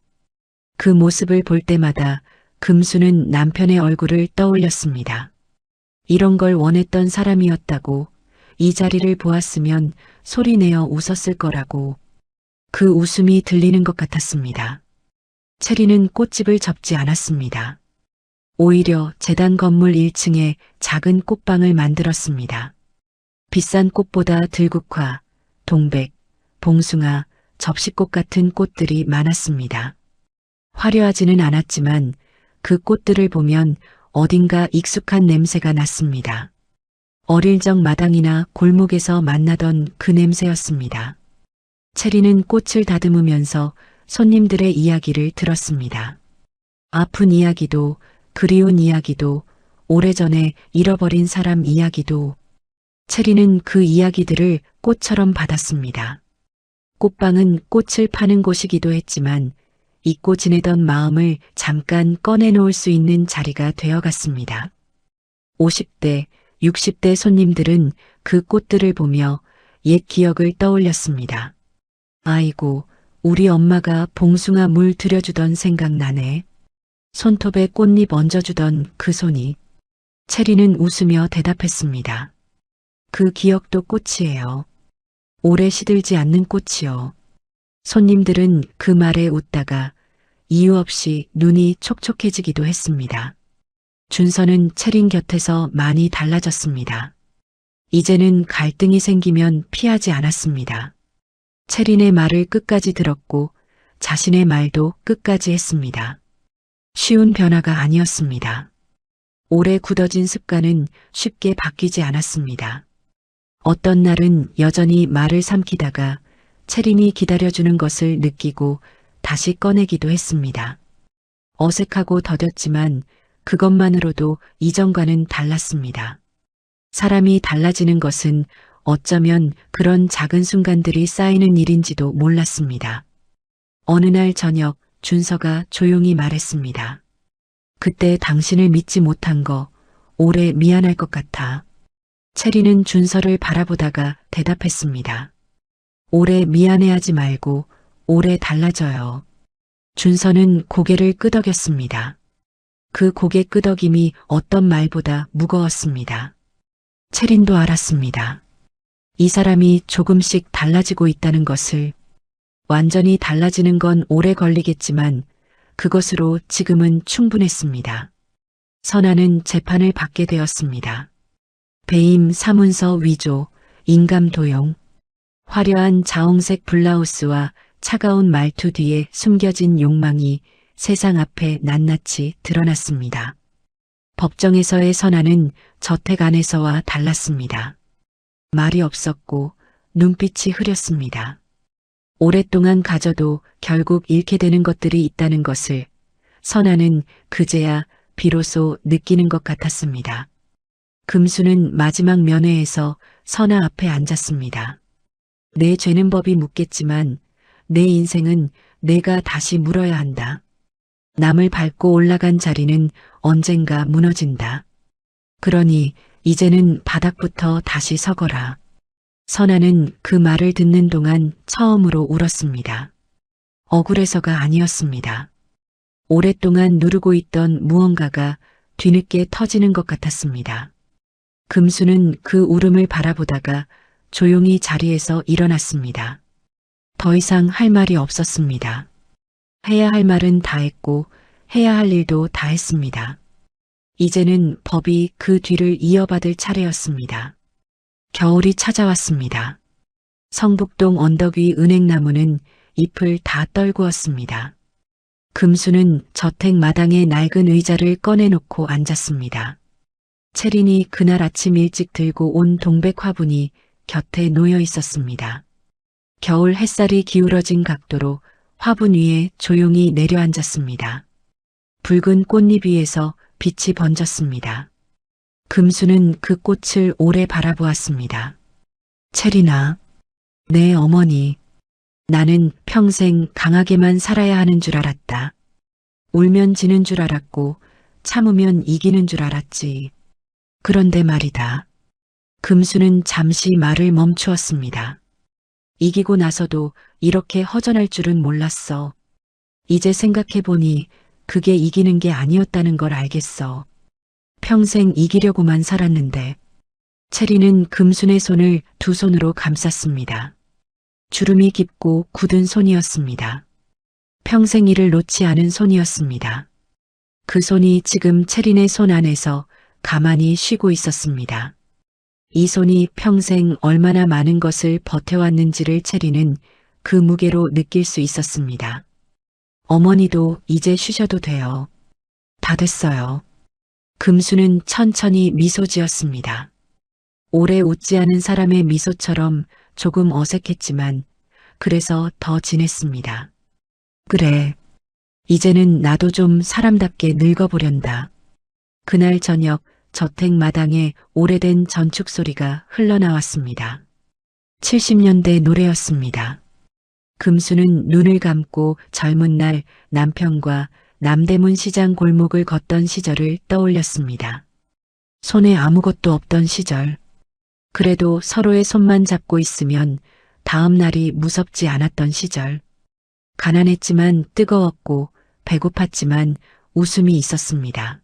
[SPEAKER 2] 그 모습을 볼 때마다 금수는 남편의 얼굴을 떠올렸습니다. 이런 걸 원했던 사람이었다고, 이 자리를 보았으면 소리내어 웃었을 거라고. 그 웃음이 들리는 것 같았습니다. 채리는 꽃집을 접지 않았습니다. 오히려 재단 건물 1층에 작은 꽃방을 만들었습니다. 비싼 꽃보다 들국화, 동백, 봉숭아, 접시꽃 같은 꽃들이 많았습니다. 화려하지는 않았지만 그 꽃들을 보면 어딘가 익숙한 냄새가 났습니다. 어릴 적 마당이나 골목에서 만나던 그 냄새였습니다. 채리는 꽃을 다듬으면서 손님들의 이야기를 들었습니다. 아픈 이야기도, 그리운 이야기도, 오래전에 잃어버린 사람 이야기도. 채리는 그 이야기들을 꽃처럼 받았습니다. 꽃방은 꽃을 파는 곳이기도 했지만 잊고 지내던 마음을 잠깐 꺼내놓을 수 있는 자리가 되어갔습니다. 50대, 60대 손님들은 그 꽃들을 보며 옛 기억을 떠올렸습니다. 아이고, 우리 엄마가 봉숭아 물 들여주던 생각나네. 손톱에 꽃잎 얹어주던 그 손이. 채리는 웃으며 대답했습니다. 그 기억도 꽃이에요. 오래 시들지 않는 꽃이요. 손님들은 그 말에 웃다가 이유 없이 눈이 촉촉해지기도 했습니다. 준서는 채린 곁에서 많이 달라졌습니다. 이제는 갈등이 생기면 피하지 않았습니다. 채린의 말을 끝까지 들었고 자신의 말도 끝까지 했습니다. 쉬운 변화가 아니었습니다. 오래 굳어진 습관은 쉽게 바뀌지 않았습니다. 어떤 날은 여전히 말을 삼키다가 채린이 기다려주는 것을 느끼고 다시 꺼내기도 했습니다. 어색하고 더뎠지만 그것만으로도 이전과는 달랐습니다. 사람이 달라지는 것은 어쩌면 그런 작은 순간들이 쌓이는 일인지도 몰랐습니다. 어느 날 저녁 준서가 조용히 말했습니다. 그때 당신을 믿지 못한 거 오래 미안할 것 같아. 채리는 준서를 바라보다가 대답했습니다. 오래 미안해하지 말고 오래 달라져요. 준서는 고개를 끄덕였습니다. 그 고개 끄덕임이 어떤 말보다 무거웠습니다. 채린도 알았습니다. 이 사람이 조금씩 달라지고 있다는 것을. 완전히 달라지는 건 오래 걸리겠지만 그것으로 지금은 충분했습니다. 선아는 재판을 받게 되었습니다. 배임 사문서 위조, 인감 도용, 화려한 자홍색 블라우스와 차가운 말투 뒤에 숨겨진 욕망이 세상 앞에 낱낱이 드러났습니다. 법정에서의 선아는 저택 안에서와 달랐습니다. 말이 없었고 눈빛이 흐렸습니다. 오랫동안 가져도 결국 잃게 되는 것들이 있다는 것을 선아는 그제야 비로소 느끼는 것 같았습니다. 금수는 마지막 면회에서 선아 앞에 앉았습니다. 내 죄는 법이 묻겠지만 내 인생은 내가 다시 물어야 한다. 남을 밟고 올라간 자리는 언젠가 무너진다. 그러니 이제는 바닥부터 다시 서거라. 선아는 그 말을 듣는 동안 처음으로 울었습니다. 억울해서가 아니었습니다. 오랫동안 누르고 있던 무언가가 뒤늦게 터지는 것 같았습니다. 금수는 그 울음을 바라보다가 조용히 자리에서 일어났습니다. 더 이상 할 말이 없었습니다. 해야 할 말은 다 했고 해야 할 일도 다 했습니다. 이제는 법이 그 뒤를 이어받을 차례였습니다. 겨울이 찾아왔습니다. 성북동 언덕 위 은행나무는 잎을 다 떨구었습니다. 금수는 저택 마당에 낡은 의자를 꺼내놓고 앉았습니다. 채린이 그날 아침 일찍 들고 온 동백 화분이 곁에 놓여 있었습니다. 겨울 햇살이 기울어진 각도로 화분 위에 조용히 내려앉았습니다. 붉은 꽃잎 위에서 빛이 번졌습니다. 금수는 그 꽃을 오래 바라보았습니다. 채린아, 내 어머니, 나는 평생 강하게만 살아야 하는 줄 알았다. 울면 지는 줄 알았고 참으면 이기는 줄 알았지. 그런데 말이다. 금수는 잠시 말을 멈추었습니다. 이기고 나서도 이렇게 허전할 줄은 몰랐어. 이제 생각해보니 그게 이기는 게 아니었다는 걸 알겠어. 평생 이기려고만 살았는데. 채리는 금순의 손을 두 손으로 감쌌습니다. 주름이 깊고 굳은 손이었습니다. 평생 일을 놓지 않은 손이었습니다. 그 손이 지금 채린의 손 안에서 가만히 쉬고 있었습니다. 이 손이 평생 얼마나 많은 것을 버텨왔는지를 채리는 그 무게로 느낄 수 있었습니다. 어머니도 이제 쉬셔도 돼요. 다 됐어요. 금수는 천천히 미소 지었습니다. 오래 웃지 않은 사람의 미소처럼 조금 어색했지만 그래서 더 진했습니다. 그래, 이제는 나도 좀 사람답게 늙어보련다. 그날 저녁 저택 마당에 오래된 전축 소리가 흘러나왔습니다. 70년대 노래였습니다. 금수는 눈을 감고 젊은 날 남편과 남대문 시장 골목을 걷던 시절을 떠올렸습니다. 손에 아무것도 없던 시절. 그래도 서로의 손만 잡고 있으면 다음 날이 무섭지 않았던 시절. 가난했지만 뜨거웠고 배고팠지만 웃음이 있었습니다.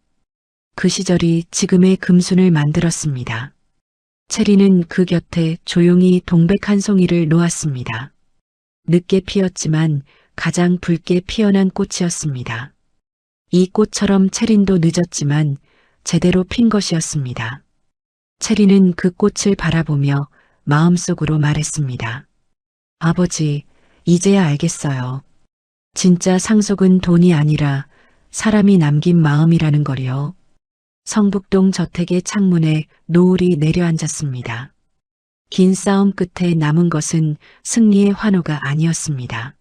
[SPEAKER 2] 그 시절이 지금의 금순을 만들었습니다. 채리는 그 곁에 조용히 동백 한 송이를 놓았습니다. 늦게 피었지만 가장 붉게 피어난 꽃이었습니다. 이 꽃처럼 채린도 늦었지만 제대로 핀 것이었습니다. 채리는 그 꽃을 바라보며 마음속으로 말했습니다. 아버지, 이제야 알겠어요. 진짜 상속은 돈이 아니라 사람이 남긴 마음이라는 거요. 성북동 저택의 창문에 노을이 내려앉았습니다. 긴 싸움 끝에 남은 것은 승리의 환호가 아니었습니다.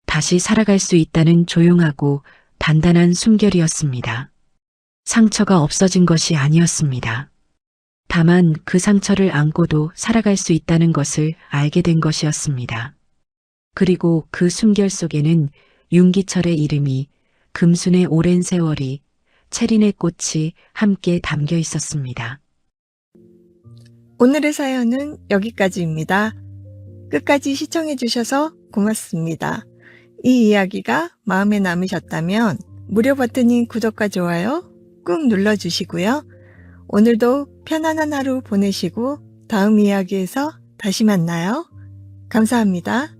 [SPEAKER 2] 다시 살아갈 수 있다는 조용하고 단단한 숨결이었습니다. 상처가 없어진 것이 아니었습니다. 다만 그 상처를 안고도 살아갈 수 있다는 것을 알게 된 것이었습니다. 그리고 그 숨결 속에는 윤기철의 이름이, 금순의 오랜 세월이, 채린의 꽃이 함께 담겨 있었습니다.
[SPEAKER 3] 오늘의 사연은 여기까지입니다. 끝까지 시청해 주셔서 고맙습니다. 이 이야기가 마음에 남으셨다면 무료 버튼인 구독과 좋아요 꾹 눌러주시고요. 오늘도 편안한 하루 보내시고 다음 이야기에서 다시 만나요. 감사합니다.